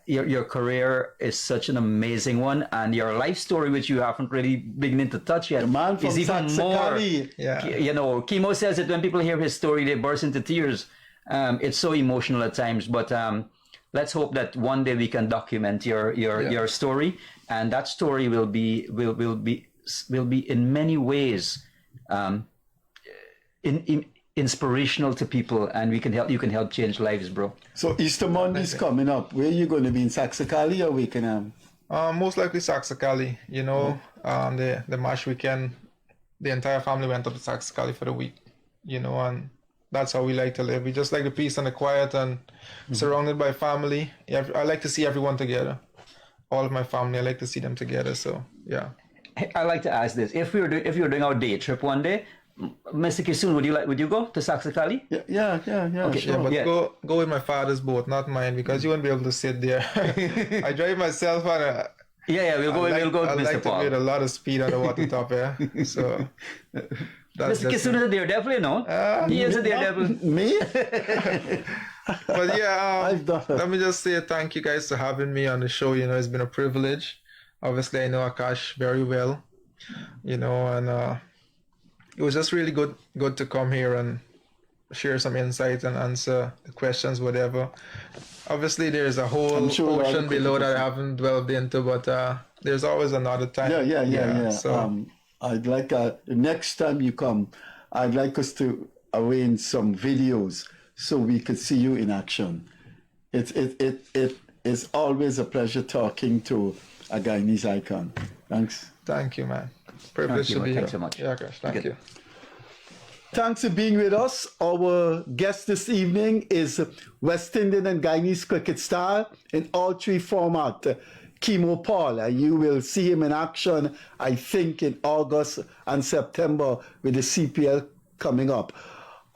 your career is such an amazing one, and your life story, which you haven't really begun to touch yet, is even more. Yeah. You know, Keemo says that when people hear his story, they burst into tears. It's so emotional at times, but let's hope that one day we can document your story, and that story will be in many ways inspirational to people, and you can help change lives, bro. So Easter Monday's coming up. Where are you going to be, in Saxakali or Wakenham? Most likely Saxakali. You know, the match weekend, the entire family went up to Saxakali for the week. You know, and that's how we like to live. We just like the peace and the quiet, and surrounded by family. I like to see everyone together. All of my family, I like to see them together. So yeah. I like to ask this: if you're doing our day trip one day, Mr. Kissoon, would you go to Saxacali? Yeah, Okay. sure. Yeah, but Yeah. go with my father's boat, not mine, because you won't be able to sit there. I drive myself on a. Yeah, we'll go. We'll go with I Mr. like to Paul. get a lot of speed on the water top, yeah. So. Mr. Kissoon is a daredevil, you know. He is a daredevil. Me? But yeah, I've done it. let me just say thank you guys for having me on the show. You know, it's been a privilege. Obviously, I know Akash very well, you know, and it was just really good to come here and share some insight and answer the questions, whatever. Obviously, there's a whole I'm sure a lot of ocean below that I questions. haven't delved into, but there's always another time. Yeah. So I'd like the next time you come, I'd like us to arrange some videos so we could see you in action. It is always a pleasure talking to a Guyanese icon. Thanks. thank you, man. Privilege you, to be thanks here. so much. Yeah, Akash, thank Good. you. Thanks for being with us. Our guest this evening is West Indian and Guyanese cricket star in all three formats, Keemo Paul. And you will see him in action, I think, in August and September with the CPL coming up.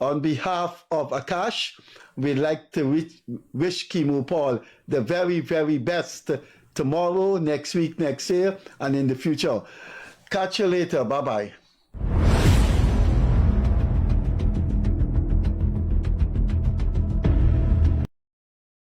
On behalf of Akash, we'd like to wish Keemo Paul the very, very best tomorrow, next week, next year, and in the future. Catch you later. Bye-bye.